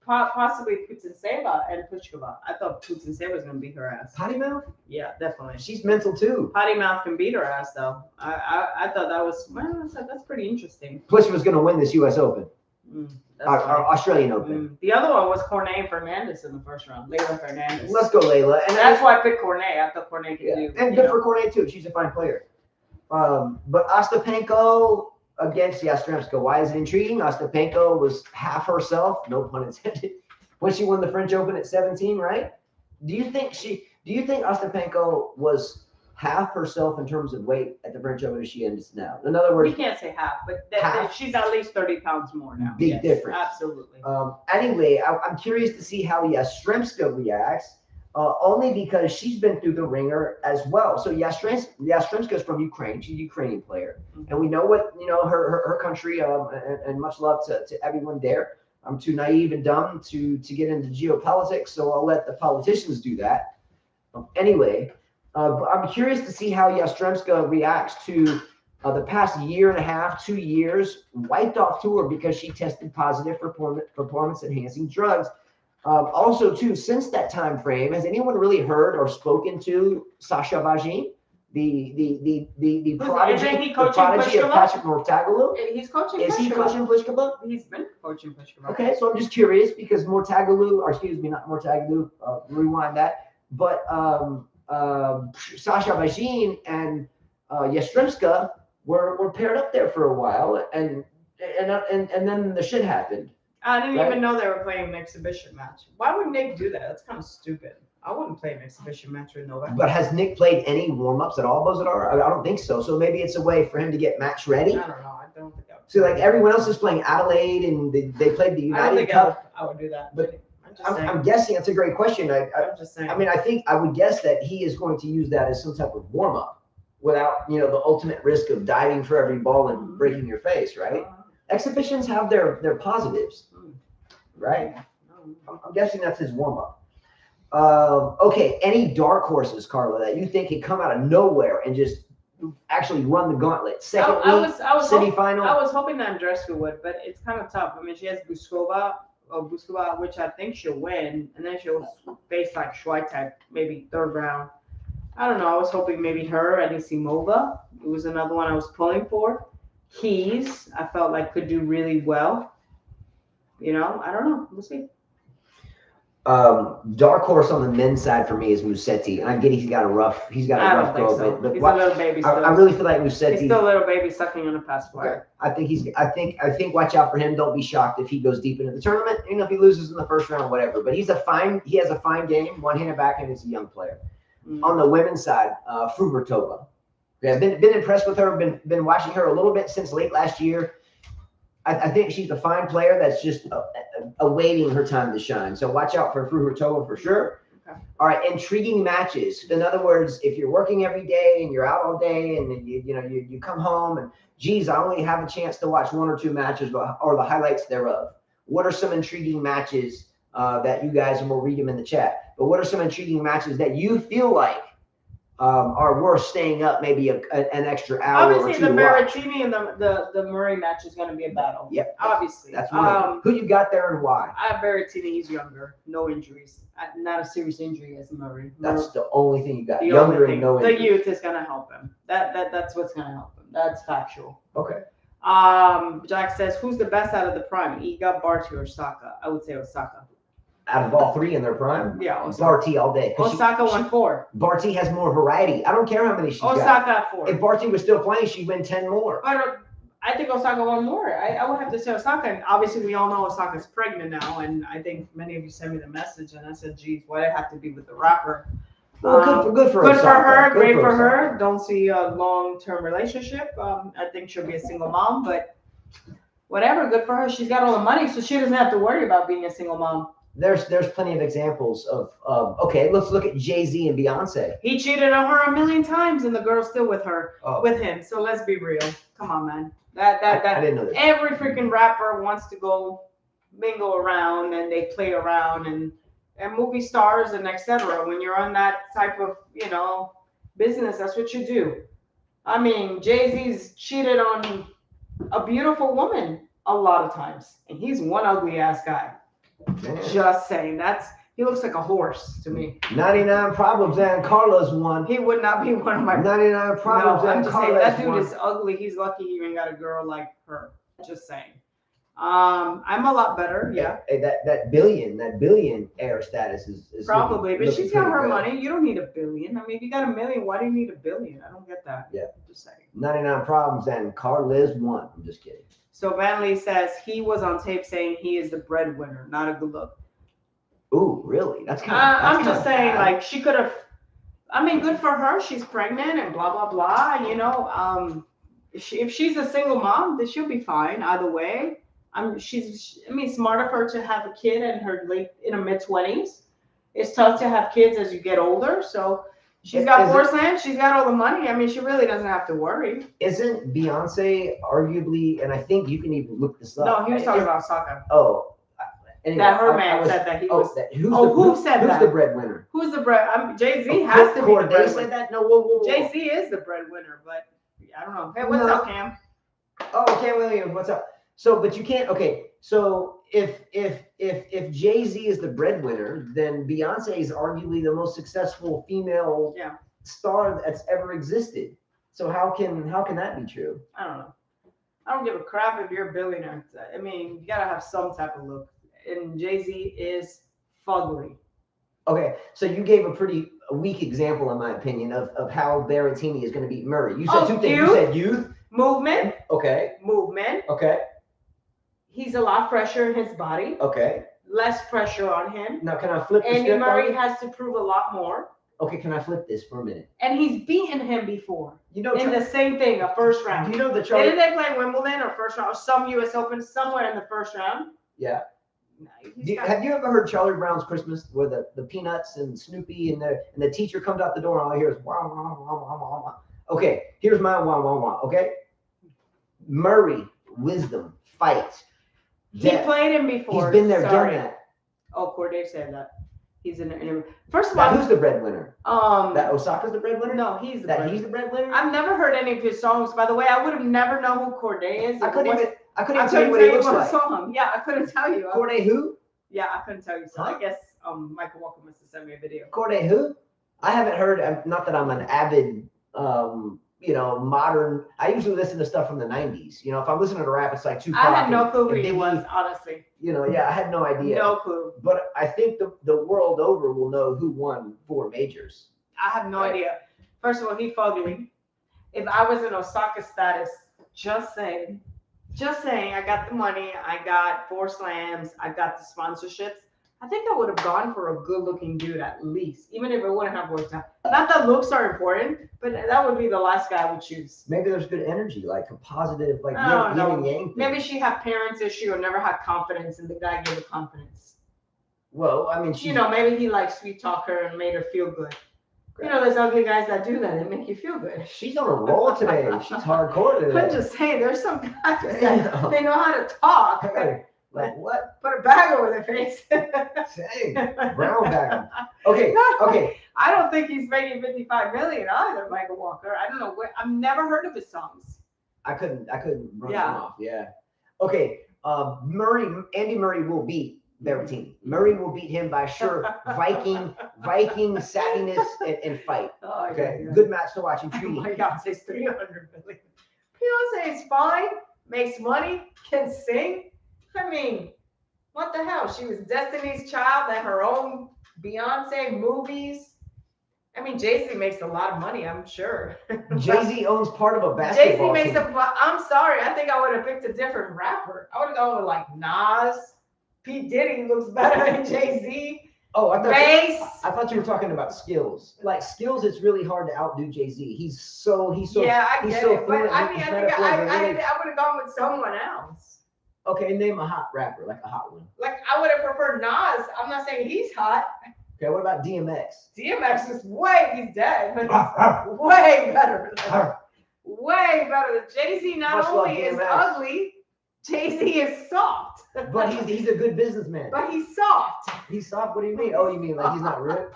[SPEAKER 2] Possibly Putintseva and Pushkova. I thought Putintseva was gonna beat her ass.
[SPEAKER 1] Potty Mouth,
[SPEAKER 2] Yeah, definitely.
[SPEAKER 1] she's mental too.
[SPEAKER 2] Potty Mouth can beat her ass though. I thought that was that's pretty interesting.
[SPEAKER 1] Plus, she was going to win this U.S. Open,
[SPEAKER 2] That's
[SPEAKER 1] or
[SPEAKER 2] funny.
[SPEAKER 1] Australian Open.
[SPEAKER 2] The other one was Cornet and Fernandez in the first round. Layla Fernandez.
[SPEAKER 1] Let's go, Layla. And
[SPEAKER 2] That's why I picked Cornet. I thought Cornet could do.
[SPEAKER 1] And good for Cornet too. She's a fine player. But Ostapenko against Yastremska. Why is it intriguing? Ostapenko was half herself, no pun intended, when she won the French Open at 17, right? Do you think Ostapenko was half herself in terms of weight at the French Open as she is now? In other words,
[SPEAKER 2] we can't say half, but
[SPEAKER 1] half.
[SPEAKER 2] she's at least 30 pounds more now.
[SPEAKER 1] Big difference.
[SPEAKER 2] Absolutely.
[SPEAKER 1] Anyway, I'm curious to see how Yastremska reacts. Only because she's been through the ringer as well. So Yastremska is from Ukraine. She's a Ukrainian player. And we know what, her country, and much love to everyone there. I'm too naive and dumb to get into geopolitics, so I'll let the politicians do that. Anyway, I'm curious to see how Yastremska reacts to the past year and a half, 2 years, wiped off tour because she tested positive for performance-enhancing drugs. Also, too, since that time frame, has anyone really heard or spoken to Sasha Vagin, the prodigy of Patrick Mortagalou?
[SPEAKER 2] He's coaching.
[SPEAKER 1] Is he coaching Pliskova?
[SPEAKER 2] He's been coaching Pliskova.
[SPEAKER 1] Okay, so I'm just curious because Mortagalou, or excuse me, not Mortagalou, rewind that. But Sasha Vagin and Yastremska were paired up there for a while, and then the shit happened.
[SPEAKER 2] I didn't even know they were playing an exhibition match. Why would Nick do that? That's kind of stupid. I wouldn't play an exhibition match with Novak.
[SPEAKER 1] But has Nick played any warm-ups at all, Bozadar? I don't think so. So maybe it's a way for him to get match ready.
[SPEAKER 2] I don't know. I don't think I would.
[SPEAKER 1] So like everyone else is playing Adelaide, and they played the United Cup.
[SPEAKER 2] I would do that.
[SPEAKER 1] But I'm guessing that's a great question. I'm
[SPEAKER 2] just saying.
[SPEAKER 1] I mean, I would guess that he is going to use that as some type of warm-up without, the ultimate risk of diving for every ball and breaking your face, right? Exhibitions have their positives, right? I'm guessing that's his warm-up. Okay, any dark horses, Carla, that you think could come out of nowhere and just actually run the gauntlet? Second week, semifinal?
[SPEAKER 2] I was hoping that Andreescu would, but it's kind of tough. I mean, she has Buskova, which I think she'll win, and then she'll face like Schweitek, maybe third round. I don't know. I was hoping maybe her, Anisimova. It was another one I was pulling for. Keys, I felt like could do really well. I don't know. We'll see.
[SPEAKER 1] Dark horse on the men's side for me is Musetti, and I get he's got a rough go of it. But
[SPEAKER 2] he's a little baby still.
[SPEAKER 1] I really feel like Musetti.
[SPEAKER 2] He's still a little baby sucking on a pacifier.
[SPEAKER 1] I think watch out for him. Don't be shocked if he goes deep into the tournament. If he loses in the first round or whatever. But he has a fine game, one-handed backhand. He's a young player. On the women's side, Frubertova. Yeah, been impressed with her. Been watching her a little bit since late last year. I think she's a fine player that's just awaiting her time to shine. So watch out for Frubertova for sure. Okay. All right, intriguing matches. In other words, if you're working every day and you're out all day and you come home and geez, I only have a chance to watch one or two matches or the highlights thereof. What are some intriguing matches that you guys, and we'll read them in the chat. But what are some intriguing matches that you feel like are worth staying up maybe an extra hour
[SPEAKER 2] Obviously,
[SPEAKER 1] or two
[SPEAKER 2] the
[SPEAKER 1] to watch?
[SPEAKER 2] Berrettini and the Murray match is going to be a battle.
[SPEAKER 1] Yep.
[SPEAKER 2] Obviously.
[SPEAKER 1] That's one. Who you got there and why?
[SPEAKER 2] I have Berrettini. He's younger. No injuries. Not a serious injury as Murray.
[SPEAKER 1] That's the only thing you got. Younger and no injuries.
[SPEAKER 2] The youth is going to help him. That's what's going to help him. That's factual.
[SPEAKER 1] Okay.
[SPEAKER 2] Jack says, who's the best out of the prime? Iga, Barty, or Osaka? I would say Osaka.
[SPEAKER 1] Out of all three in their prime?
[SPEAKER 2] Yeah, Osaka.
[SPEAKER 1] Barty all day.
[SPEAKER 2] Osaka won 4.
[SPEAKER 1] Barty has more variety. I don't care how many she's got.
[SPEAKER 2] Osaka 4.
[SPEAKER 1] If Barty was still playing, she'd win 10 more.
[SPEAKER 2] But I think Osaka won more. I would have to say Osaka. And obviously, we all know Osaka's pregnant now. And I think many of you sent me the message. And I said, geez, why'd I have to be with the rapper?
[SPEAKER 1] Well, good for
[SPEAKER 2] Osaka.
[SPEAKER 1] her.
[SPEAKER 2] Great for her. Don't see a long-term relationship. I think she'll be a single mom. But whatever, good for her. She's got all the money, so she doesn't have to worry about being a single mom.
[SPEAKER 1] There's plenty of examples of okay, let's look at Jay-Z and Beyonce.
[SPEAKER 2] He cheated on her 1,000,000 times and the girl's still with him. So let's be real. Come on, man. I didn't know that. Every freaking rapper wants to go mingle around and they play around and movie stars and etc. When you're on that type of, business, that's what you do. I mean, Jay-Z's cheated on a beautiful woman a lot of times, and he's one ugly ass guy.
[SPEAKER 1] Man.
[SPEAKER 2] Just saying, he looks like a horse to me.
[SPEAKER 1] 99 Problems and Carla's one.
[SPEAKER 2] He would not be one of my.
[SPEAKER 1] 99 Problems
[SPEAKER 2] No, I'm
[SPEAKER 1] and
[SPEAKER 2] just saying
[SPEAKER 1] Carla's
[SPEAKER 2] that dude
[SPEAKER 1] one.
[SPEAKER 2] is ugly. He's lucky he even got a girl like her. Just saying. I'm a lot better. Yeah.
[SPEAKER 1] Hey, that billionaire status is
[SPEAKER 2] Probably, but
[SPEAKER 1] looking
[SPEAKER 2] she's got
[SPEAKER 1] pretty
[SPEAKER 2] her
[SPEAKER 1] good.
[SPEAKER 2] money. You don't need $1 billion. I mean, if you got $1 million, why do you need $1 billion? I don't get that.
[SPEAKER 1] Yeah.
[SPEAKER 2] Just saying.
[SPEAKER 1] 99 Problems and Carla's one. I'm just kidding.
[SPEAKER 2] So Van Lee says he was on tape saying he is the breadwinner, not a good look.
[SPEAKER 1] Ooh, really? That's kind of.
[SPEAKER 2] I'm just saying, like, she could have. I mean, good for her. She's pregnant and blah blah blah. You know, if she's a single mom, then she'll be fine either way. Smart of her to have a kid in her her mid-20s. It's tough to have kids as you get older. So she's got 4 sons. She's got all the money. I mean, she really doesn't have to worry.
[SPEAKER 1] Isn't Beyonce arguably? And I think you can even look this up.
[SPEAKER 2] No, he was talking about Sokka.
[SPEAKER 1] Oh. Anyway,
[SPEAKER 2] that her man said that he was. Who said that?
[SPEAKER 1] Who's the breadwinner?
[SPEAKER 2] Who's the bread? Jay-Z has to be the breadwinner.
[SPEAKER 1] Said that? No, whoa.
[SPEAKER 2] Jay-Z is the breadwinner, but I don't know. Hey, what's up, Cam?
[SPEAKER 1] Oh, Cam Williams, what's up? So, but you can't. Okay, so if Jay-Z is the breadwinner, then Beyonce is arguably the most successful female star that's ever existed. So how can that be true?
[SPEAKER 2] I don't know. I don't give a crap if you're a billionaire. I mean, you gotta have some type of look. And Jay-Z is fugly.
[SPEAKER 1] Okay, so you gave a weak example, in my opinion, of how Berrettini is going to beat Murray. You said 2 things. You said youth.
[SPEAKER 2] Movement.
[SPEAKER 1] Okay.
[SPEAKER 2] Movement.
[SPEAKER 1] Okay.
[SPEAKER 2] He's a lot fresher in his body.
[SPEAKER 1] Okay.
[SPEAKER 2] Less pressure on him.
[SPEAKER 1] Now, can I flip this?
[SPEAKER 2] Andy Murray has to prove a lot more.
[SPEAKER 1] Okay, can I flip this for a minute?
[SPEAKER 2] And he's beaten him before.
[SPEAKER 1] You know,
[SPEAKER 2] in the same thing, a first round.
[SPEAKER 1] Do you know the
[SPEAKER 2] Didn't they play Wimbledon or first round or some U.S. Open somewhere in the first round?
[SPEAKER 1] Yeah. Have you ever heard Charlie Brown's Christmas, where the Peanuts and Snoopy and the teacher comes out the door and all I hear is wah, wah, wah, wah, wah, wah. Okay, here's my wah, wah, wah. Okay, Murray, wisdom, fight.
[SPEAKER 2] He played him before.
[SPEAKER 1] He's been there, done that.
[SPEAKER 2] Oh, Corday said that. He's in an First of all,
[SPEAKER 1] who's the breadwinner? That Osaka's the breadwinner?
[SPEAKER 2] No, he's the
[SPEAKER 1] breadwinner. He's the breadwinner?
[SPEAKER 2] I've never heard any of his songs. By the way, I would have never known who Corday is.
[SPEAKER 1] I couldn't tell you what he looks like.
[SPEAKER 2] Song. Yeah, I couldn't tell you.
[SPEAKER 1] Corday who?
[SPEAKER 2] Yeah, I couldn't tell you. So I guess Michael Walker must have sent me a video.
[SPEAKER 1] Corday who? I haven't heard. Not that I'm an avid, modern. I usually listen to stuff from the '90s. You know, if I'm listening to rap, it's like Tupac.
[SPEAKER 2] I had no clue who he was, honestly.
[SPEAKER 1] I had no idea.
[SPEAKER 2] No clue.
[SPEAKER 1] But I think the world over will know who won 4 majors.
[SPEAKER 2] I have no idea. First of all, he fugly. If I was in Osaka status, just saying, I got the money, I got 4 slams, I got the sponsorships. I think I would have gone for a good-looking dude at least, even if it wouldn't have worked out. Not that looks are important, but that would be the last guy I would choose.
[SPEAKER 1] Maybe there's good energy, like a positive, like
[SPEAKER 2] yin
[SPEAKER 1] and yang thing.
[SPEAKER 2] Maybe she had parents issue or never had confidence, and the guy gave her confidence.
[SPEAKER 1] Well, I mean,
[SPEAKER 2] maybe he like sweet talked her and made her feel good. You know, there's ugly guys that do that. They make you feel good.
[SPEAKER 1] She's on a roll today. She's hardcore today.
[SPEAKER 2] I'm just saying, there's some guys that they know how to talk.
[SPEAKER 1] Like what?
[SPEAKER 2] Put a bag over their face.
[SPEAKER 1] Dang, brown bag. Okay.
[SPEAKER 2] I don't think he's making 55 million either, Michael Walker. I don't know what. I've never heard of his songs.
[SPEAKER 1] I couldn't run them off. Yeah. Okay. Andy Murray will beat Berrettini. Murray will beat him by sure. Viking savviness and fight.
[SPEAKER 2] Oh,
[SPEAKER 1] okay. Yeah. Good match to watch. And
[SPEAKER 2] Beyonce's 300 million. Beyonce's fine, makes money, can sing. I mean, what the hell? She was Destiny's Child and her own Beyonce movies. I mean, Jay-Z makes a lot of money, I'm sure.
[SPEAKER 1] Jay-Z owns part of a basketball team.
[SPEAKER 2] I'm sorry. I think I would have picked a different rapper. I would have gone with like Nas. P. Diddy looks better than Jay-Z.
[SPEAKER 1] Oh, I thought you were talking about skills. Like skills, it's really hard to outdo Jay-Z. He's so
[SPEAKER 2] yeah, I get it. But I mean, I think I would have gone with someone else.
[SPEAKER 1] Okay, name a hot rapper, like a hot one.
[SPEAKER 2] Like I would have preferred Nas. I'm not saying he's hot.
[SPEAKER 1] Okay, what about DMX?
[SPEAKER 2] DMX is he's dead. Way better. Way better. Jay-Z not only is ugly, Jay-Z is soft.
[SPEAKER 1] But he's a good businessman.
[SPEAKER 2] But he's soft.
[SPEAKER 1] He's soft? What do you mean? Oh, you mean like he's not ripped?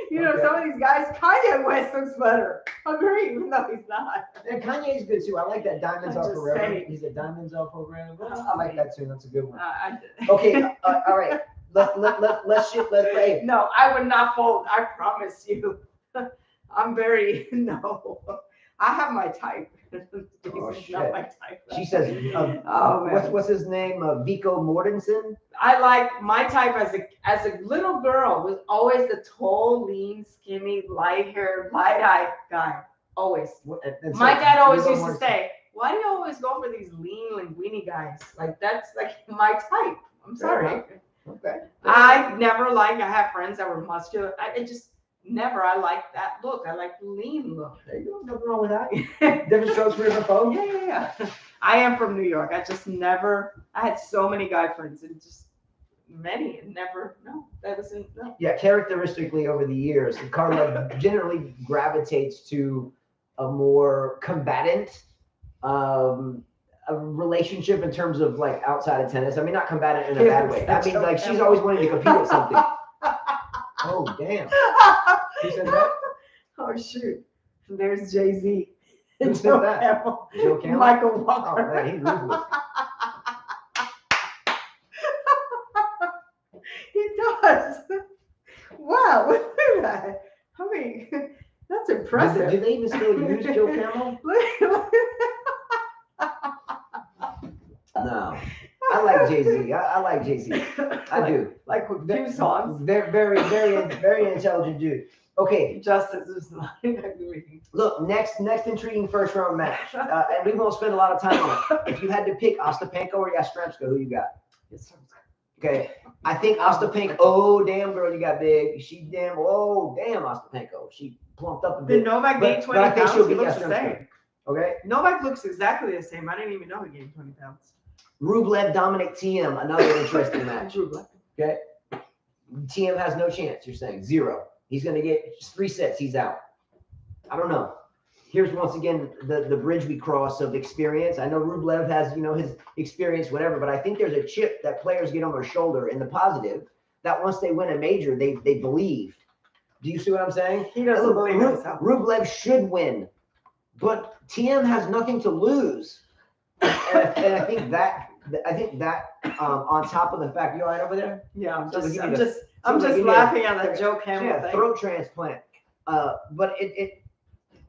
[SPEAKER 2] You know,
[SPEAKER 1] Okay.
[SPEAKER 2] some of these guys, Kanye West looks better. Agree, even though he's not.
[SPEAKER 1] And Kanye's good too. I like that Diamonds
[SPEAKER 2] I'm
[SPEAKER 1] Are
[SPEAKER 2] just
[SPEAKER 1] Forever.
[SPEAKER 2] saying.
[SPEAKER 1] He's a Diamonds Are Forever. I like that tune. That's a good one.
[SPEAKER 2] I,
[SPEAKER 1] Okay, all right. Let's shift. Let's play.
[SPEAKER 2] No, I would not fold. I promise you. I'm very no. I have my type.
[SPEAKER 1] Oh,
[SPEAKER 2] He's
[SPEAKER 1] shit.
[SPEAKER 2] not my type.
[SPEAKER 1] She says,
[SPEAKER 2] Oh, man.
[SPEAKER 1] what's his name? Vico Mortensen.
[SPEAKER 2] I like my type as a little girl was always the tall, lean, skinny, light haired, light eyed guy. Always. My dad always used to say, "Why do you always go for these lean, linguini guys? Like that's like my type." I'm sorry.
[SPEAKER 1] Okay.
[SPEAKER 2] I never liked. I have friends that were muscular. I just never. I like that look. I like the lean look.
[SPEAKER 1] There you go. Nothing wrong with that. Different strokes for different folks.
[SPEAKER 2] Yeah. I am from New York. I just never. I had so many guy friends and just many and never. No, that wasn't. No.
[SPEAKER 1] Yeah, characteristically over the years, Carla generally gravitates to a more combatant a relationship in terms of like outside of tennis. I mean, not combatant in a bad way. I mean, like she's always wanting to compete at something. Oh, damn. Who said that?
[SPEAKER 2] Oh, shoot. There's Jay-Z.
[SPEAKER 1] Who said that? Joe Campbell?
[SPEAKER 2] Michael
[SPEAKER 1] Oh,
[SPEAKER 2] Walker.
[SPEAKER 1] man, he's ruthless.
[SPEAKER 2] He does. Wow, look at that. I mean, that's impressive.
[SPEAKER 1] Do they even still use Joe Campbell? No. I like Jay-Z. I like Jay-Z. I do.
[SPEAKER 2] Like with few songs.
[SPEAKER 1] Very intelligent dude. Okay,
[SPEAKER 2] Justice is not agreeing.
[SPEAKER 1] look, next intriguing first round match. And we won't spend a lot of time on it. If you had to pick Ostapenko or Yastremska, who you got? Okay. I think Ostapenko, oh, damn, girl, you got big. Oh, damn, Ostapenko. She plumped up a
[SPEAKER 2] Did
[SPEAKER 1] bit.
[SPEAKER 2] Novak gain 20
[SPEAKER 1] but I think
[SPEAKER 2] pounds?
[SPEAKER 1] she'll
[SPEAKER 2] He
[SPEAKER 1] beat
[SPEAKER 2] looks the
[SPEAKER 1] Yastremska.
[SPEAKER 2] same.
[SPEAKER 1] Okay.
[SPEAKER 2] Novak looks exactly the same. I didn't even know he gained 20 pounds.
[SPEAKER 1] Rublev, Dominic Thiem, another interesting match. Okay. Thiem has no chance, you're saying. Zero. He's going to get 3 sets. He's out. I don't know. Here's once again the bridge we cross of experience. I know Rublev has, his experience, whatever, but I think there's a chip that players get on their shoulder in the positive that once they win a major, they believe. Do you see what I'm saying?
[SPEAKER 2] He doesn't believe in himself.
[SPEAKER 1] Rublev should win, but Thiem has nothing to lose. And I think that on top of the fact, you all right over there?
[SPEAKER 2] Yeah, I'm
[SPEAKER 1] So
[SPEAKER 2] just
[SPEAKER 1] like you need
[SPEAKER 2] laughing at that Joe Campbell
[SPEAKER 1] Yeah,
[SPEAKER 2] thing.
[SPEAKER 1] throat transplant. But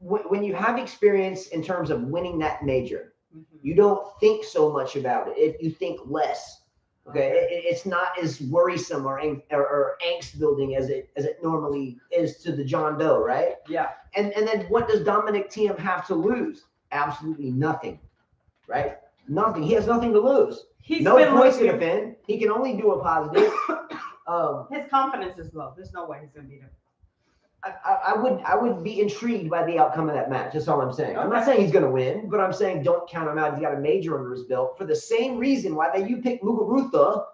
[SPEAKER 1] when you have experience in terms of winning that major, you don't think so much about it. You think less. Okay, it's not as worrisome or angst building as it normally is to the John Doe, right?
[SPEAKER 2] Yeah.
[SPEAKER 1] And then what does Dominic Thiem have to lose? Absolutely nothing, right? Nothing. He has nothing to lose.
[SPEAKER 2] He's
[SPEAKER 1] No
[SPEAKER 2] been
[SPEAKER 1] points to
[SPEAKER 2] looking.
[SPEAKER 1] defend. He can only do a positive.
[SPEAKER 2] His confidence is low. There's no way he's gonna beat him.
[SPEAKER 1] I would be intrigued by the outcome of that match. That's all I'm saying. I'm not
[SPEAKER 2] Okay.
[SPEAKER 1] saying he's going to win, but I'm saying don't count him out. He's got a major under his belt for the same reason why you picked Muguruza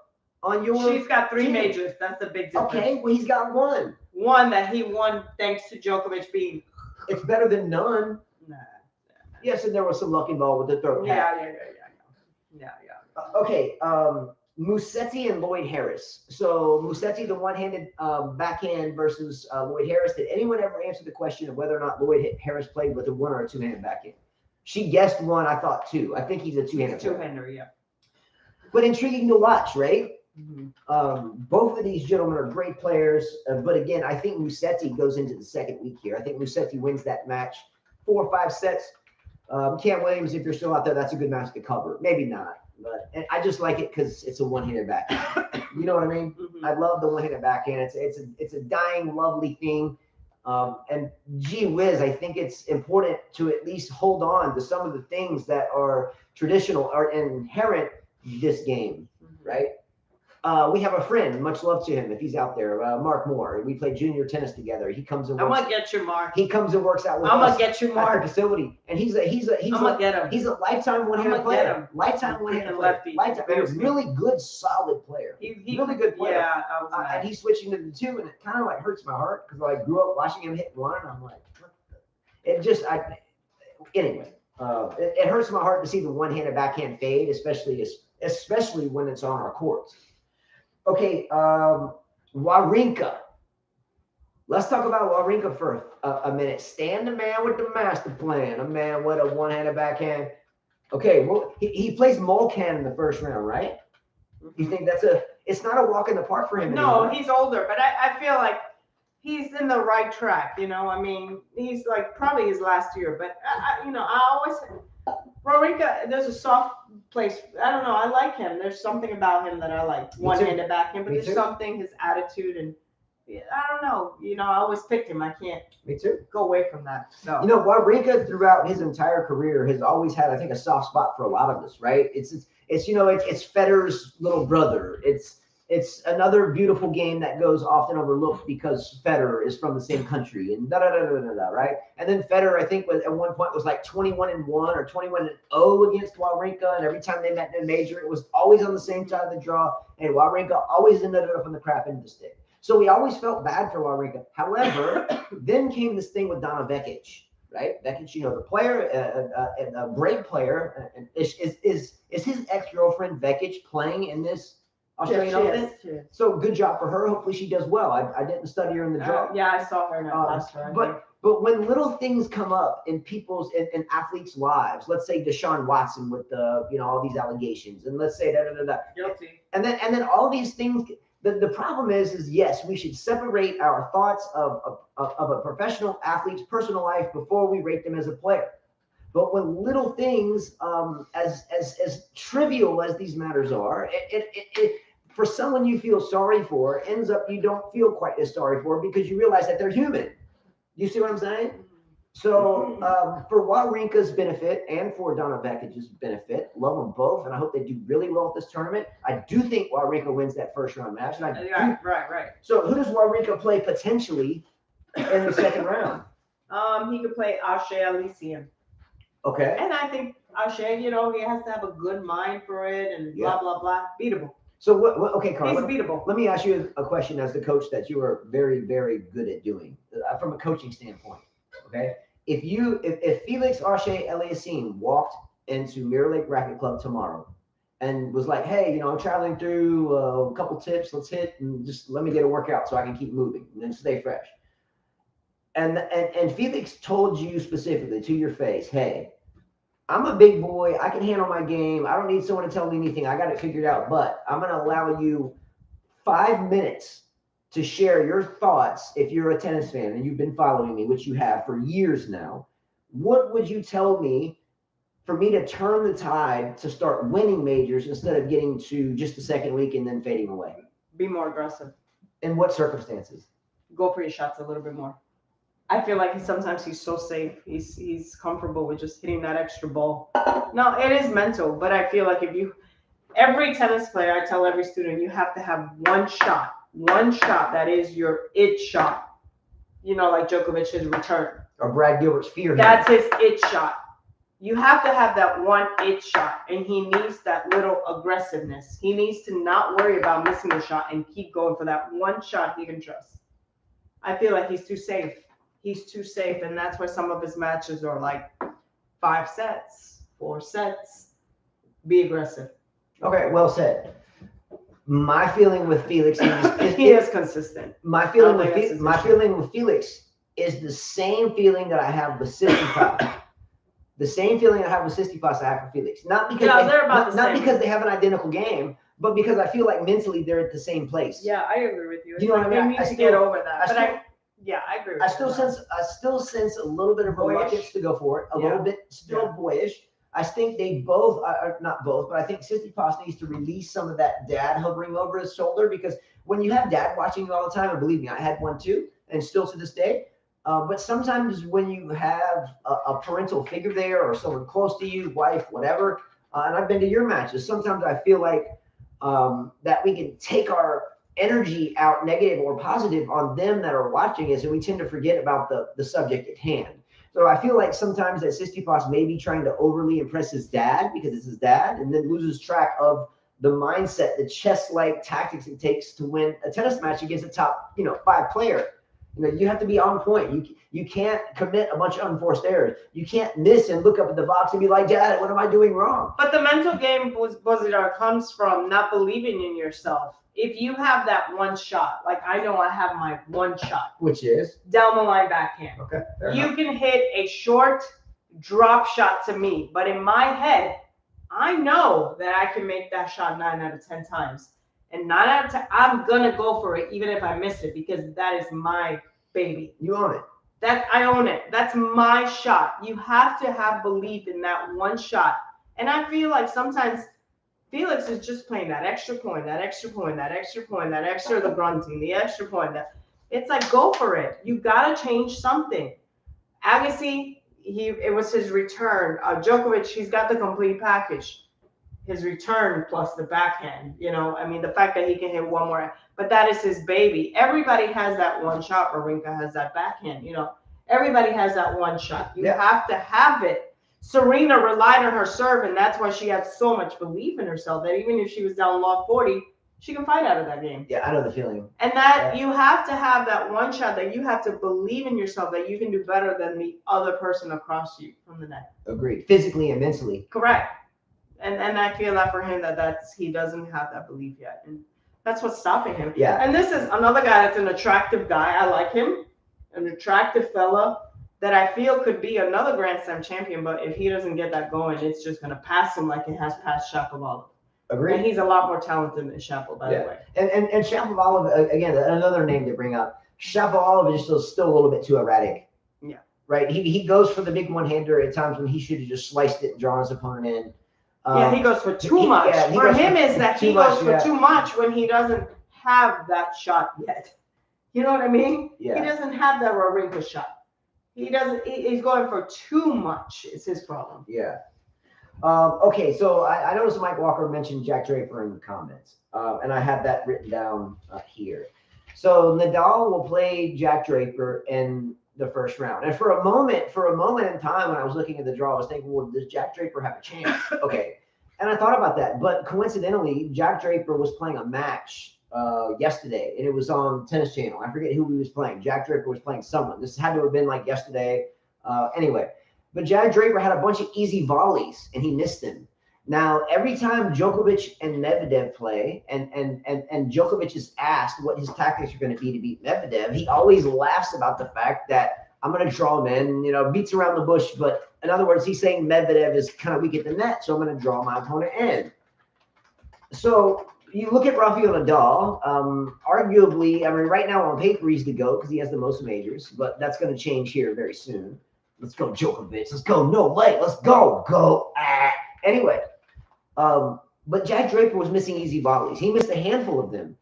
[SPEAKER 1] on your.
[SPEAKER 2] She's got 3
[SPEAKER 1] team.
[SPEAKER 2] majors. That's the big difference.
[SPEAKER 1] Okay, well he's got one.
[SPEAKER 2] One that he won thanks to Djokovic being.
[SPEAKER 1] It's better than none.
[SPEAKER 2] Nah.
[SPEAKER 1] Yes, and there was some luck involved with the throat.
[SPEAKER 2] Yeah.
[SPEAKER 1] Okay, Musetti and Lloyd Harris. So Musetti, the one-handed backhand versus Lloyd Harris. Did anyone ever answer the question of whether or not Lloyd Harris played with a one or a two-handed backhand? She guessed one. I thought two. I think he's a two-handed.
[SPEAKER 2] Two-hander, yeah.
[SPEAKER 1] But intriguing to watch, right?
[SPEAKER 2] Mm-hmm.
[SPEAKER 1] Both of these gentlemen are great players. But again, I think Musetti goes into the second week here. I think Musetti wins that match 4 or 5 sets. Cam Williams, if you're still out there, that's a good match to cover. Maybe not. But and I just like it because it's a one-handed backhand. You know what I mean?
[SPEAKER 2] Mm-hmm.
[SPEAKER 1] I love the one-handed backhand. It's a dying, lovely thing. And gee whiz, I think it's important to at least hold on to some of the things that are traditional or inherent in this game, right? We have a friend, much love to him if he's out there, Mark Moore. We play junior tennis together. He comes and
[SPEAKER 2] I'm
[SPEAKER 1] works.
[SPEAKER 2] gonna get you, Mark.
[SPEAKER 1] He comes and works out with
[SPEAKER 2] I'm
[SPEAKER 1] us
[SPEAKER 2] gonna get you,
[SPEAKER 1] at
[SPEAKER 2] Mark.
[SPEAKER 1] the facility, and he's
[SPEAKER 2] I'm gonna get him.
[SPEAKER 1] He's a lifetime one-handed
[SPEAKER 2] I'ma get
[SPEAKER 1] player.
[SPEAKER 2] him.
[SPEAKER 1] Lifetime one-handed player.
[SPEAKER 2] Lefty.
[SPEAKER 1] Lifetime, and a really good, solid player.
[SPEAKER 2] He
[SPEAKER 1] really good player.
[SPEAKER 2] Yeah, I was mad.
[SPEAKER 1] And he's switching to the two, and it kind of like hurts my heart because I grew up watching him hit one. And I'm like, what the? It just, anyway, it hurts my heart to see the one-handed backhand fade, especially when it's on our courts. Okay, Wawrinka. Let's talk about Wawrinka for a minute. Stan, the man with the master plan, a man with a one-handed backhand. Okay, well, he plays Mulcan in the first round, right? You think it's not a walk in the park for him
[SPEAKER 2] No,
[SPEAKER 1] anymore?
[SPEAKER 2] he's older, but I feel like he's in the right track. I mean, he's like probably his last year, but I always Wawrinka, there's a soft place. I don't know. I like him. There's something about him that I like. One-handed backhand, but
[SPEAKER 1] Me
[SPEAKER 2] there's
[SPEAKER 1] too.
[SPEAKER 2] something his attitude and I don't know. I always picked him. I can't
[SPEAKER 1] Me too.
[SPEAKER 2] go away from that. So
[SPEAKER 1] Wawrinka throughout his entire career has always had, I think, a soft spot for a lot of us, right? It's Federer's little brother. It's another beautiful game that goes often overlooked because Federer is from the same country and da da da da da da, right? And then Federer, I think, was at one point was like 21-1 or 21-0 against Wawrinka, and every time they met in a major, it was always on the same side of the draw, and Wawrinka always ended up on the crap end of the stick. So we always felt bad for Wawrinka. However, then came this thing with Donna Vekic, right? Vekic, the player, a great player, is his ex-girlfriend Vekic playing in this Australian Open?
[SPEAKER 2] Yes.
[SPEAKER 1] So good job for her. Hopefully she does well. I didn't study her in the draw.
[SPEAKER 2] Yeah, I saw her in that last round.
[SPEAKER 1] But when little things come up in people's in athletes' lives, let's say Deshaun Watson with all these allegations, and let's say
[SPEAKER 2] Guilty.
[SPEAKER 1] and then all these things. The problem is yes, we should separate our thoughts of a professional athlete's personal life before we rate them as a player. But when little things, as trivial as these matters are, it for someone you feel sorry for ends up you don't feel quite as sorry for because you realize that they're human. You see what I'm saying? So for Wawrinka's benefit and for Donna Vekic's benefit, love them both, and I hope they do really well at this tournament. I do think Wawrinka wins that first round match. And
[SPEAKER 2] Right.
[SPEAKER 1] So who does Wawrinka play potentially in the second round?
[SPEAKER 2] He could play Ashe Elysium.
[SPEAKER 1] Okay.
[SPEAKER 2] And I think Ashe, he has to have a good mind for it and blah, blah, blah. Beatable.
[SPEAKER 1] So what okay, Carl.
[SPEAKER 2] He's beatable.
[SPEAKER 1] Let me ask you a question as the coach that you are very, very good at doing from a coaching standpoint. Okay. If Felix Ashe Eliassine walked into Mirror Lake Racket Club tomorrow and was like, hey, I'm traveling through a couple tips, let's hit and just let me get a workout so I can keep moving and then stay fresh. And Felix told you specifically to your face, hey, I'm a big boy. I can handle my game. I don't need someone to tell me anything. I got it figured out. But I'm going to allow you 5 minutes to share your thoughts if you're a tennis fan and you've been following me, which you have for years now. What would you tell me for me to turn the tide to start winning majors instead of getting to just the second week and then fading away?
[SPEAKER 2] Be more aggressive.
[SPEAKER 1] In what circumstances?
[SPEAKER 2] Go for your shots a little bit more. I feel like sometimes he's so safe. He's comfortable with just hitting that extra ball. No, it is mental, but I feel like every tennis player, I tell every student, you have to have one shot that is your it shot. Like Djokovic's return.
[SPEAKER 1] Or Brad Gilbert's fear.
[SPEAKER 2] That's his it shot. You have to have that one it shot, and he needs that little aggressiveness. He needs to not worry about missing the shot and keep going for that one shot he can trust. I feel like he's too safe. He's too safe, and that's why some of his matches are like 5 sets, 4 sets. Be aggressive.
[SPEAKER 1] Okay, well said. My feeling with Felix is
[SPEAKER 2] he is consistent.
[SPEAKER 1] My feeling with Felix is the same feeling that I have with Tsitsipas. The same feeling I have with Tsitsipas I have for Felix. Not because not because they have an identical game, but because I feel like mentally they're at the same place.
[SPEAKER 2] Yeah, I agree with you.
[SPEAKER 1] You know what I mean?
[SPEAKER 2] They need to get over that. I agree with you.
[SPEAKER 1] I still sense a little bit of reluctance to go for it. A little bit still boyish. I think they both are not both, but I think Tsitsipas needs to release some of that dad hovering over his shoulder, because when you have dad watching you all the time, and believe me, I had one too, and still to this day. But sometimes when you have a parental figure there or someone close to you, wife, whatever, and I've been to your matches, sometimes I feel like that we can take our energy out, negative or positive, on them that are watching us, and we tend to forget about the subject at hand. So I feel like sometimes that Tsitsipas may be trying to overly impress his dad because it's his dad, and then loses track of the mindset, the chess-like tactics it takes to win a tennis match against a top, 5 player. You have to be on point. You can't commit a bunch of unforced errors. You can't miss and look up at the box and be like, Dad, what am I doing wrong?
[SPEAKER 2] But the mental game, Bozidar, comes from not believing in yourself. If you have that one shot, like I know I have my one shot.
[SPEAKER 1] Which is?
[SPEAKER 2] Down the line backhand.
[SPEAKER 1] Okay.
[SPEAKER 2] You can hit a short drop shot to me, but in my head, I know that I can make that shot 9 out of 10 times. And 9 out of 10, I'm going to go for it even if I miss it because that is my baby.
[SPEAKER 1] You own it.
[SPEAKER 2] I own it. That's my shot. You have to have belief in that one shot. And I feel like sometimes Felix is just playing that extra point, that extra point, that extra point, that extra, the grunting, the extra point. It's like, go for it. You got to change something. Agassi, it was his return. Djokovic, he's got the complete package. His return plus the backhand, I mean, the fact that he can hit one more, but that is his baby. Everybody has that one shot. Wawrinka has that backhand, everybody has that one shot. You have to have it. Serena relied on her serve, and that's why she had so much belief in herself that even if she was down love 40, she can fight out of that game.
[SPEAKER 1] Yeah, I know the feeling.
[SPEAKER 2] And that you have to have that one shot that you have to believe in yourself that you can do better than the other person across you from the net.
[SPEAKER 1] Agreed. Physically and mentally.
[SPEAKER 2] Correct. And I feel that for him he doesn't have that belief yet. And that's what's stopping him.
[SPEAKER 1] Yeah.
[SPEAKER 2] And this is another guy that's an attractive guy. I like him. An attractive fella that I feel could be another Grand Slam champion, but if he doesn't get that going, it's just going to pass him like it has passed Shapovalov.
[SPEAKER 1] Agreed.
[SPEAKER 2] And he's a lot more talented than Shapo, by the way.
[SPEAKER 1] And Shapovalov, again, another name to bring up. Shapovalov is still a little bit too erratic.
[SPEAKER 2] Yeah.
[SPEAKER 1] Right? He goes for the big one-hander at times when he should have just sliced it and drawn his opponent in.
[SPEAKER 2] He goes for too much. For him, is that he goes for too much when he doesn't have that shot yet. You know what I mean?
[SPEAKER 1] Yeah.
[SPEAKER 2] He doesn't have that Wawrinka shot. He doesn't. He's going for too much. Is his problem.
[SPEAKER 1] Yeah. Okay, so I noticed Mike Walker mentioned Jack Draper in the comments, and I have that written down here. So Nadal will play Jack Draper in the first round. And for a moment in time when I was looking at the draw, I was thinking, well, does Jack Draper have a chance? Okay. And I thought about that. But coincidentally, Jack Draper was playing a match yesterday, and it was on Tennis Channel. I forget who he was playing. Jack Draper was playing someone. This had to have been like yesterday. Anyway, but Jack Draper had a bunch of easy volleys, and he missed them. Now, every time Djokovic and Medvedev play, and Djokovic is asked what his tactics are going to be to beat Medvedev, he always laughs about the fact that I'm going to draw him in, beats around the bush. But in other words, he's saying Medvedev is kind of weak at the net, so I'm going to draw my opponent in. So you look at Rafael Nadal, arguably, I mean, right now on paper, he's the GOAT because he has the most majors, but that's going to change here very soon. Let's go, Djokovic. Let's go. No way. Let's go. Go. Anyway. But Jack Draper was missing easy volleys. He missed a handful of them.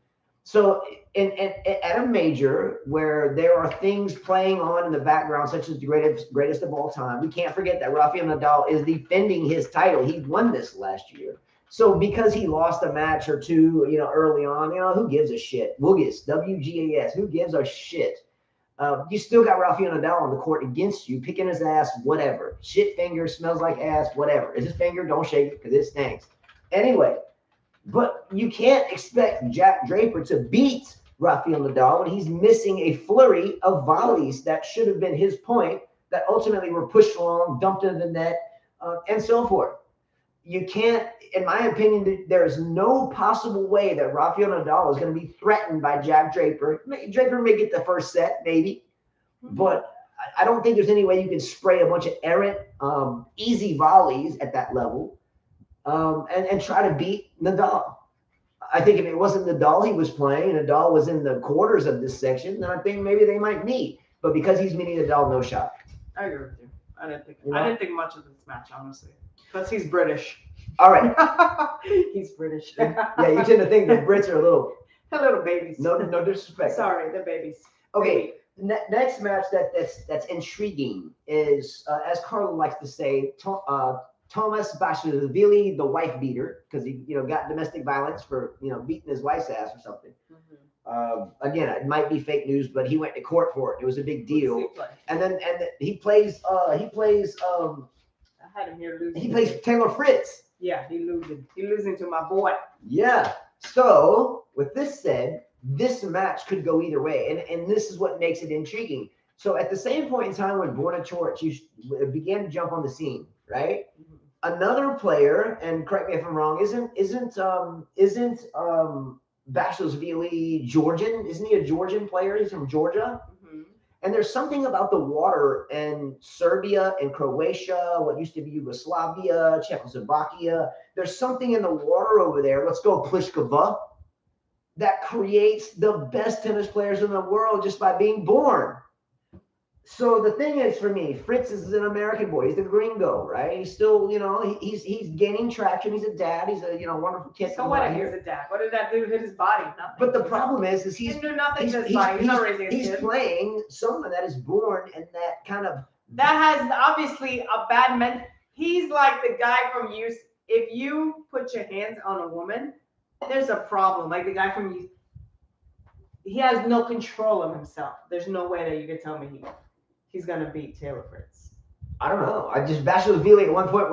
[SPEAKER 1] So at a major where there are things playing on in the background, such as the greatest of all time, we can't forget that Rafael Nadal is defending his title. He won this last year. So because he lost a match or two, early on, who gives a shit? Woogas, WGAS, who gives a shit? You still got Rafael Nadal on the court against you, picking his ass, whatever. Shit finger, smells like ass, whatever. Is his finger? Don't shake it because it stinks. Anyway, but you can't expect Jack Draper to beat Rafael Nadal when he's missing a flurry of volleys that should have been his point that ultimately were pushed along, dumped into the net, and so forth. You can't, in my opinion, there is no possible way that Rafael Nadal is going to be threatened by Jack Draper. Draper may get the first set, maybe, but I don't think there's any way you can spray a bunch of errant, easy volleys at that level and try to beat Nadal. I think if it wasn't Nadal he was playing, Nadal was in the quarters of this section, then I think maybe they might meet. But because he's meeting Nadal, no shot.
[SPEAKER 2] I agree with you. I didn't think much of this match, honestly. Because he's British.
[SPEAKER 1] All right.
[SPEAKER 2] He's British.
[SPEAKER 1] Yeah, you tend to think the Brits are a little
[SPEAKER 2] babies.
[SPEAKER 1] No disrespect.
[SPEAKER 2] Sorry, they're babies.
[SPEAKER 1] Okay. Next match that's intriguing is, as Carlo likes to say, Thomas Bashvili, the wife beater, because he got domestic violence for beating his wife's ass or something. Again, it might be fake news, but he went to court for it. It was a big deal. And he plays. I had him here losing. He plays Taylor Fritz.
[SPEAKER 2] Yeah, he losing. He losing to my boy.
[SPEAKER 1] Yeah. So with this said, this match could go either way, and this is what makes it intriguing. So at the same point in time when Borna Choric began to jump on the scene, right? Another player, and correct me if I'm wrong, isn't Bashashvili Georgian? Isn't he a Georgian player? He's from Georgia.
[SPEAKER 2] Mhm.
[SPEAKER 1] And there's something about the water in Serbia and Croatia, what used to be Yugoslavia, Czechoslovakia. There's something in the water over there. Let's go Pliskova, that creates the best tennis players in the world just by being born. So the thing is, for me, Fritz is an American boy. He's the gringo, right? He's still, he's gaining traction. He's a dad. He's a wonderful kid.
[SPEAKER 2] So what if he's a dad? What did that do to his body? Nothing.
[SPEAKER 1] But the problem is
[SPEAKER 2] He
[SPEAKER 1] he's
[SPEAKER 2] didn't do nothing to his body. He's not raising his
[SPEAKER 1] he's
[SPEAKER 2] kid.
[SPEAKER 1] playing someone that is born in that kind of.
[SPEAKER 2] That has obviously a bad mental. He's like the guy from Youth. If you put your hands on a woman, there's a problem. Like the guy from Youth. He has no control of himself. There's no way that you could tell me he's gonna beat Taylor Fritz.
[SPEAKER 1] I don't know. I just Bashashvili at one point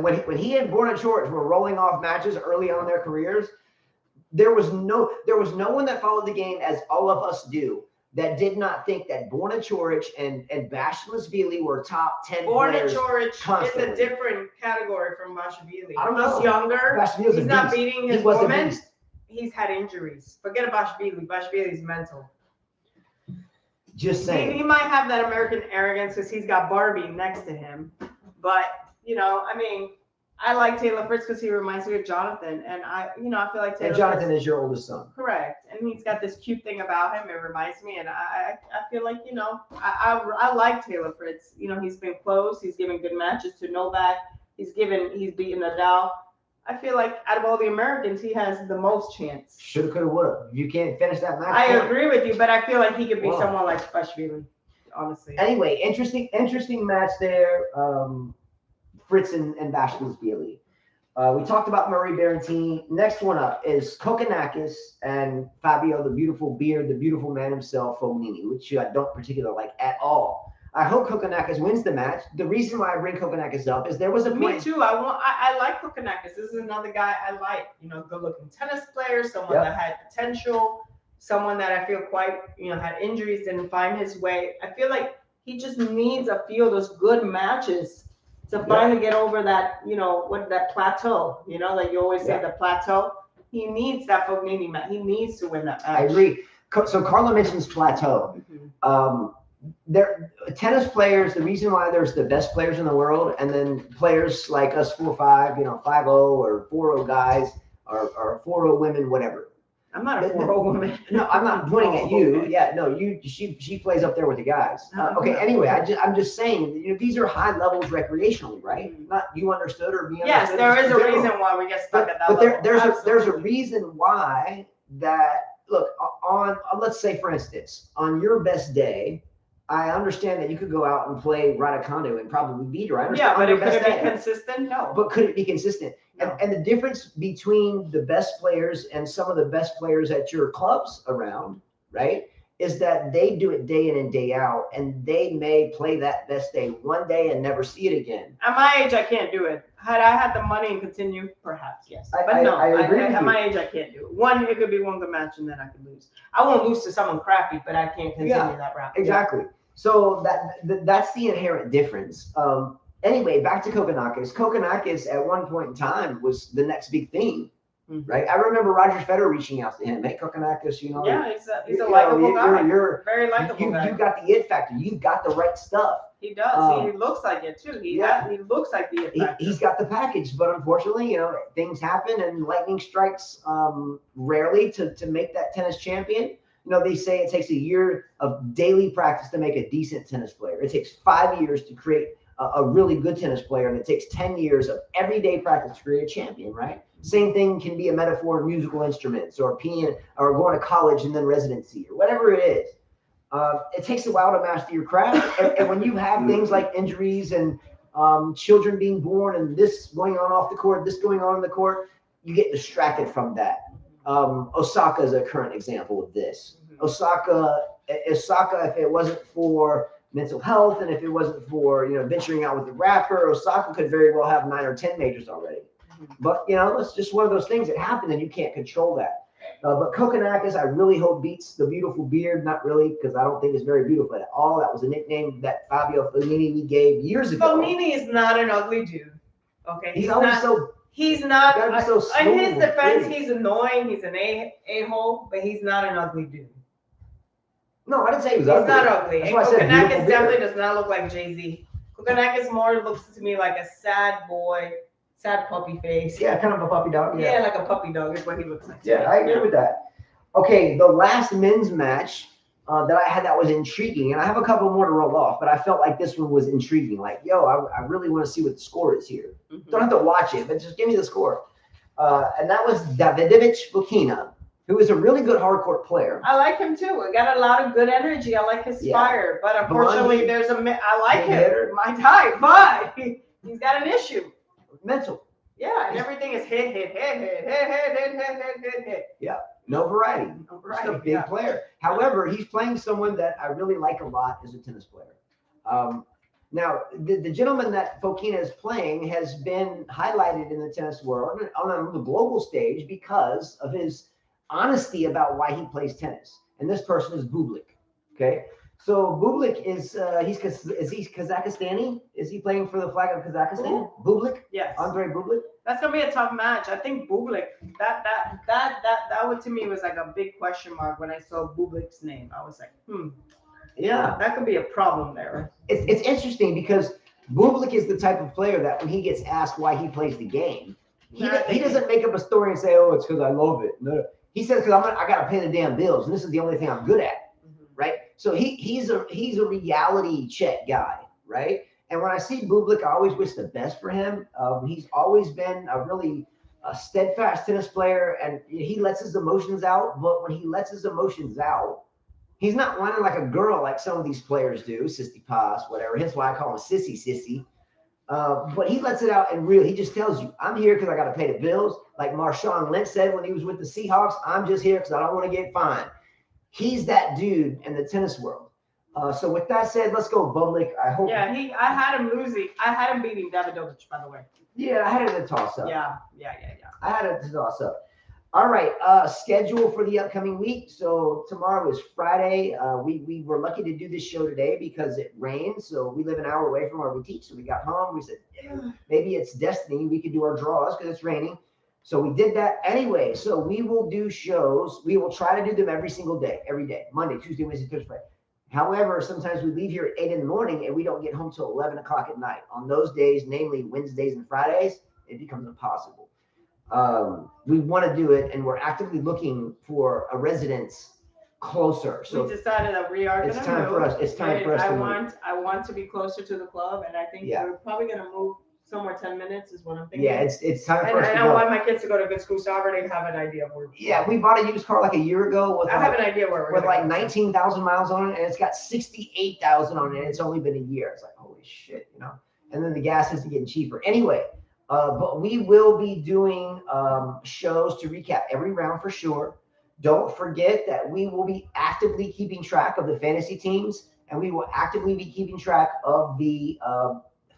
[SPEAKER 1] when he and Borna Choric were rolling off matches early on in their careers, there was no one that followed the game as all of us do that did not think that Borna Choric and Bashashvili were top 10
[SPEAKER 2] Borna
[SPEAKER 1] players.
[SPEAKER 2] Choric is
[SPEAKER 1] constantly.
[SPEAKER 2] a different category from Bashashvili.
[SPEAKER 1] I don't know.
[SPEAKER 2] He's younger.
[SPEAKER 1] Bashashvili's
[SPEAKER 2] He's
[SPEAKER 1] a
[SPEAKER 2] not
[SPEAKER 1] beast.
[SPEAKER 2] beating
[SPEAKER 1] He
[SPEAKER 2] his
[SPEAKER 1] was a
[SPEAKER 2] woman.
[SPEAKER 1] beast.
[SPEAKER 2] He's had injuries. Forget about Bashashvili. Bashashvili's mental.
[SPEAKER 1] Just saying.
[SPEAKER 2] He might have that American arrogance because he's got Barbie next to him. But, I mean, I like Taylor Fritz because he reminds me of Jonathan. And I feel like Taylor
[SPEAKER 1] And Jonathan
[SPEAKER 2] Fritz,
[SPEAKER 1] is your oldest son.
[SPEAKER 2] correct. And he's got this cute thing about him. It reminds me. And I feel like, I like Taylor Fritz. He's been close. He's given good matches to Novak. He's beaten Nadal. I feel like out of all the Americans, he has the most chance.
[SPEAKER 1] Shoulda, coulda, woulda. You can't finish that match.
[SPEAKER 2] I agree with you, but I feel like he could be
[SPEAKER 1] Wow.
[SPEAKER 2] someone like Bashashvili, honestly.
[SPEAKER 1] Anyway, interesting match there. Fritz and Bashashvili. We talked about Murray Berrettini. Next one up is Kokkinakis and Fabio, the beautiful beard, the beautiful man himself, Fognini, which I don't particularly like at all. I hope Kokkinakis wins the match. The reason why I bring Kokkinakis up is there was a point.
[SPEAKER 2] Me too. I like Kokkinakis. This is another guy I like. Good-looking tennis player, someone
[SPEAKER 1] Yep.
[SPEAKER 2] that had potential, someone that I feel quite, had injuries, didn't find his way. I feel like he just needs a few of those good matches to finally get over that, that plateau. Like you always say, the plateau. He needs that Fognini match. He needs to win that match.
[SPEAKER 1] I agree. So Carla mentions plateau.
[SPEAKER 2] Mhm.
[SPEAKER 1] Tennis players, the reason why there's the best players in the world, and then players like us 4-5, 5-0 or 4-0 guys or 4-0 women, whatever.
[SPEAKER 2] I'm not a 4-0 woman.
[SPEAKER 1] No, I'm not pointing at you. Yeah, no, she plays up there with the guys. Okay, anyway, I'm just saying, these are high levels recreationally, right? Not you understood or me understood.
[SPEAKER 2] Yes, there is a
[SPEAKER 1] general.
[SPEAKER 2] reason why we get stuck at that
[SPEAKER 1] But
[SPEAKER 2] level.
[SPEAKER 1] there's a reason why that. Look, on let's say for instance, on your best day, I understand that you could go out and play Raducanu and probably beat her. I understand.
[SPEAKER 2] Yeah, but
[SPEAKER 1] on
[SPEAKER 2] it
[SPEAKER 1] your
[SPEAKER 2] could
[SPEAKER 1] best
[SPEAKER 2] it be
[SPEAKER 1] day.
[SPEAKER 2] consistent? No.
[SPEAKER 1] But could it be consistent?
[SPEAKER 2] No.
[SPEAKER 1] And the difference between the best players and some of the best players at your clubs around, right, is that they do it day in and day out, and they may play that best day one day and never see it again.
[SPEAKER 2] At my age, I can't do it. Had I had the money and continue, perhaps, yes. But no,
[SPEAKER 1] I agree with
[SPEAKER 2] at
[SPEAKER 1] you.
[SPEAKER 2] my age, I can't do it. It could be one good match and then I could lose. I won't lose to someone crappy, but I can't continue that route.
[SPEAKER 1] Exactly. So that's the inherent difference. Anyway, back to Kokkinakis. Kokkinakis at one point in time was the next big thing, right? I remember Roger Federer reaching out to him. Hey, Kokkinakis,
[SPEAKER 2] Yeah, he's a likable guy.
[SPEAKER 1] You're
[SPEAKER 2] very likable guy.
[SPEAKER 1] You got the it factor. You got the right stuff.
[SPEAKER 2] He does. He looks like it too. He looks like the it factor.
[SPEAKER 1] He's got the package, but unfortunately, things happen and lightning strikes rarely to make that tennis champion. They say it takes a year of daily practice to make a decent tennis player. It takes 5 years to create a really good tennis player, and it takes 10 years of everyday practice to create a champion, right? Same thing can be a metaphor in musical instruments or piano or going to college and then residency or whatever it is. It takes a while to master your craft. And when you have things like injuries and children being born and this going on off the court, this going on in the court, you get distracted from that. Osaka is a current example of this. Osaka, if it wasn't for mental health and if it wasn't for venturing out with the rapper, Osaka could very well have 9 or 10 majors already. But it's just one of those things that happen and you can't control that. But Kokonakis, I really hope beats the beautiful beard. Not really, because I don't think it's very beautiful at all. That was a nickname that Fabio Fognini gave years ago.
[SPEAKER 3] Fognini is not an ugly dude. Okay,
[SPEAKER 1] He's always so.
[SPEAKER 3] He's not.
[SPEAKER 1] Gotta be so
[SPEAKER 3] In his
[SPEAKER 1] smooth,
[SPEAKER 3] defense,
[SPEAKER 1] pretty.
[SPEAKER 3] he's annoying. He's an a-hole, but he's not an ugly dude.
[SPEAKER 1] No, I didn't say he was
[SPEAKER 3] He's
[SPEAKER 1] ugly.
[SPEAKER 3] not ugly.
[SPEAKER 1] That's
[SPEAKER 3] And
[SPEAKER 1] why I said beautiful
[SPEAKER 3] Kokonakis
[SPEAKER 1] beard.
[SPEAKER 3] definitely does not look like Jay-Z. Kokonakis more looks to me like a sad boy, sad puppy face.
[SPEAKER 1] Yeah, kind of a puppy dog.
[SPEAKER 3] Yeah, like a puppy dog is what he looks like.
[SPEAKER 1] Yeah, I agree with that. Okay, the last men's match that I had that was intriguing, and I have a couple more to roll off, but I felt like this one was intriguing. Like, yo, I really want to see what the score is here.
[SPEAKER 3] Mhm.
[SPEAKER 1] Don't have to watch it, but just give me the score. And that was Davidovich Fokina, who is a really good hardcourt player.
[SPEAKER 3] I like him too. I got a lot of good energy. I like his
[SPEAKER 1] Yeah.
[SPEAKER 3] fire, but unfortunately,
[SPEAKER 1] Blondie.
[SPEAKER 3] I like
[SPEAKER 1] Big
[SPEAKER 3] him,
[SPEAKER 1] hitter.
[SPEAKER 3] my type, but he's got an issue.
[SPEAKER 1] Mental.
[SPEAKER 3] Yeah, and everything is hit.
[SPEAKER 1] No variety.
[SPEAKER 3] No
[SPEAKER 1] Just a
[SPEAKER 3] variety,
[SPEAKER 1] big
[SPEAKER 3] yeah.
[SPEAKER 1] player. However, he's playing someone that I really like a lot as a tennis player. Now, the gentleman that Fokina is playing has been highlighted in the tennis world on the global stage because of his honesty about why he plays tennis. And this person is Bublik. Okay. So Bublik is he Kazakhstani? Is he playing for the flag of Kazakhstan? Bublik?
[SPEAKER 3] Yes,
[SPEAKER 1] Andre Bublik?
[SPEAKER 3] that's gonna be a tough match. I think Bublik. That one to me was like a big question mark when I saw Bublik's name. I was like,
[SPEAKER 1] Yeah.
[SPEAKER 3] that could be a problem there.
[SPEAKER 1] It's interesting because Bublik is the type of player that when he gets asked why he plays the game, he doesn't make up a story and say, "Oh, it's because I love it." No, he says, "Because I got to pay the damn bills, and this is the only thing I'm good at." Right? So he's a reality check guy, right? And when I see Bublik, I always wish the best for him. He's always been a really steadfast tennis player, and he lets his emotions out. But when he lets his emotions out, he's not whining like a girl like some of these players do, sissy pass, whatever. Hence why I call him sissy. But he lets it out and real. He just tells you, I'm here because I got to pay the bills. Like Marshawn Lynch said when he was with the Seahawks, I'm just here because I don't want to get fined. He's that dude in the tennis world. So with that said, let's go Bublik. I hope.
[SPEAKER 3] Yeah, I had him losing. I had him beating Davidovich, by the way.
[SPEAKER 1] Yeah, I had it in a toss up.
[SPEAKER 3] Yeah.
[SPEAKER 1] I had it in a toss up. All right, schedule for the upcoming week. So tomorrow is Friday. We were lucky to do this show today because it rained. So we live an hour away from where we teach. So we got home. We said, yeah, maybe it's destiny. We could do our draws because it's raining. So we did that anyway. So we will do shows. We will try to do them every single day, every day, Monday, Tuesday, Wednesday, Thursday, Friday. However, sometimes we leave here at 8 in the morning and we don't get home till 11 o'clock at night. On those days, namely Wednesdays and Fridays, it becomes impossible. We want to do it, and we're actively looking for a residence closer. So
[SPEAKER 3] we decided that we are going to move.
[SPEAKER 1] It's time for us. It's time for us to move.
[SPEAKER 3] I want to be closer to the club, and I think we're probably going to move somewhere 10 minutes is what I'm thinking.
[SPEAKER 1] Yeah, it's time for us to
[SPEAKER 3] And
[SPEAKER 1] go.
[SPEAKER 3] I want my kids to go to good school, so I already have an idea of where.
[SPEAKER 1] Yeah, we bought a used car like a year ago with
[SPEAKER 3] I have an idea where we're
[SPEAKER 1] with
[SPEAKER 3] gonna
[SPEAKER 1] like 19,000 miles on it, and it's got 68,000 on it, and it's only been a year. It's like, holy shit, you know? And then the gas isn't getting cheaper. Anyway, but we will be doing shows to recap every round for sure. Don't forget that we will be actively keeping track of the fantasy teams, and we will actively be keeping track of the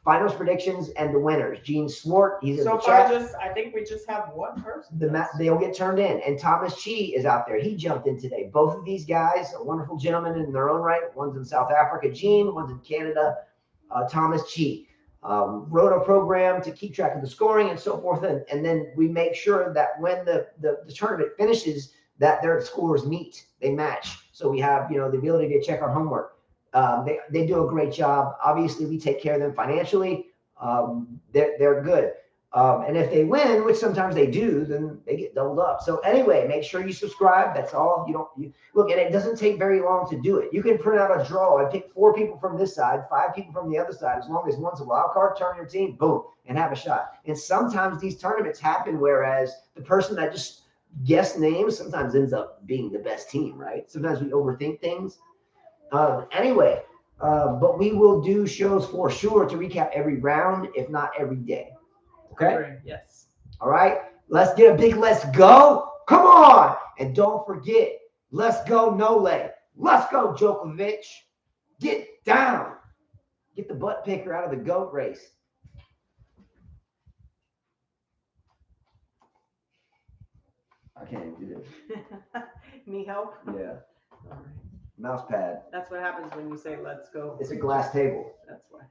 [SPEAKER 1] finals predictions and the winners. Gene Swart, he's in the chat.
[SPEAKER 3] I think we just have one person.
[SPEAKER 1] They'll get turned in. And Thomas Chi is out there. He jumped in today. Both of these guys are wonderful gentlemen in their own right. One's in South Africa, Gene. One's in Canada, Thomas Chi. Wrote a program to keep track of the scoring and so forth. And then we make sure that when the tournament finishes, that their scores meet, they match. So we have, the ability to check our homework. They do a great job. Obviously, we take care of them financially. They're good. And if they win, which sometimes they do, then they get doubled up. So anyway, make sure you subscribe. That's all. Look, and it doesn't take very long to do it. You can print out a draw and pick 4 people from this side, 5 people from the other side. As long as one's a wild card, turn your team, boom, and have a shot. And sometimes these tournaments happen, whereas the person that just guessed names sometimes ends up being the best team, right? Sometimes we overthink things. Anyway, but we will do shows for sure to recap every round, if not every day. Okay?
[SPEAKER 3] Yes.
[SPEAKER 1] All right. Let's get a big let's go. Come on. And don't forget, let's go, Nole. Let's go, Djokovic. Get down. Get the butt picker out of the GOAT race. can't do this.
[SPEAKER 3] Need help?
[SPEAKER 1] Yeah.
[SPEAKER 3] All right.
[SPEAKER 1] Mouse pad.
[SPEAKER 3] That's what happens when you say, let's go.
[SPEAKER 1] It's a glass table.
[SPEAKER 3] That's why.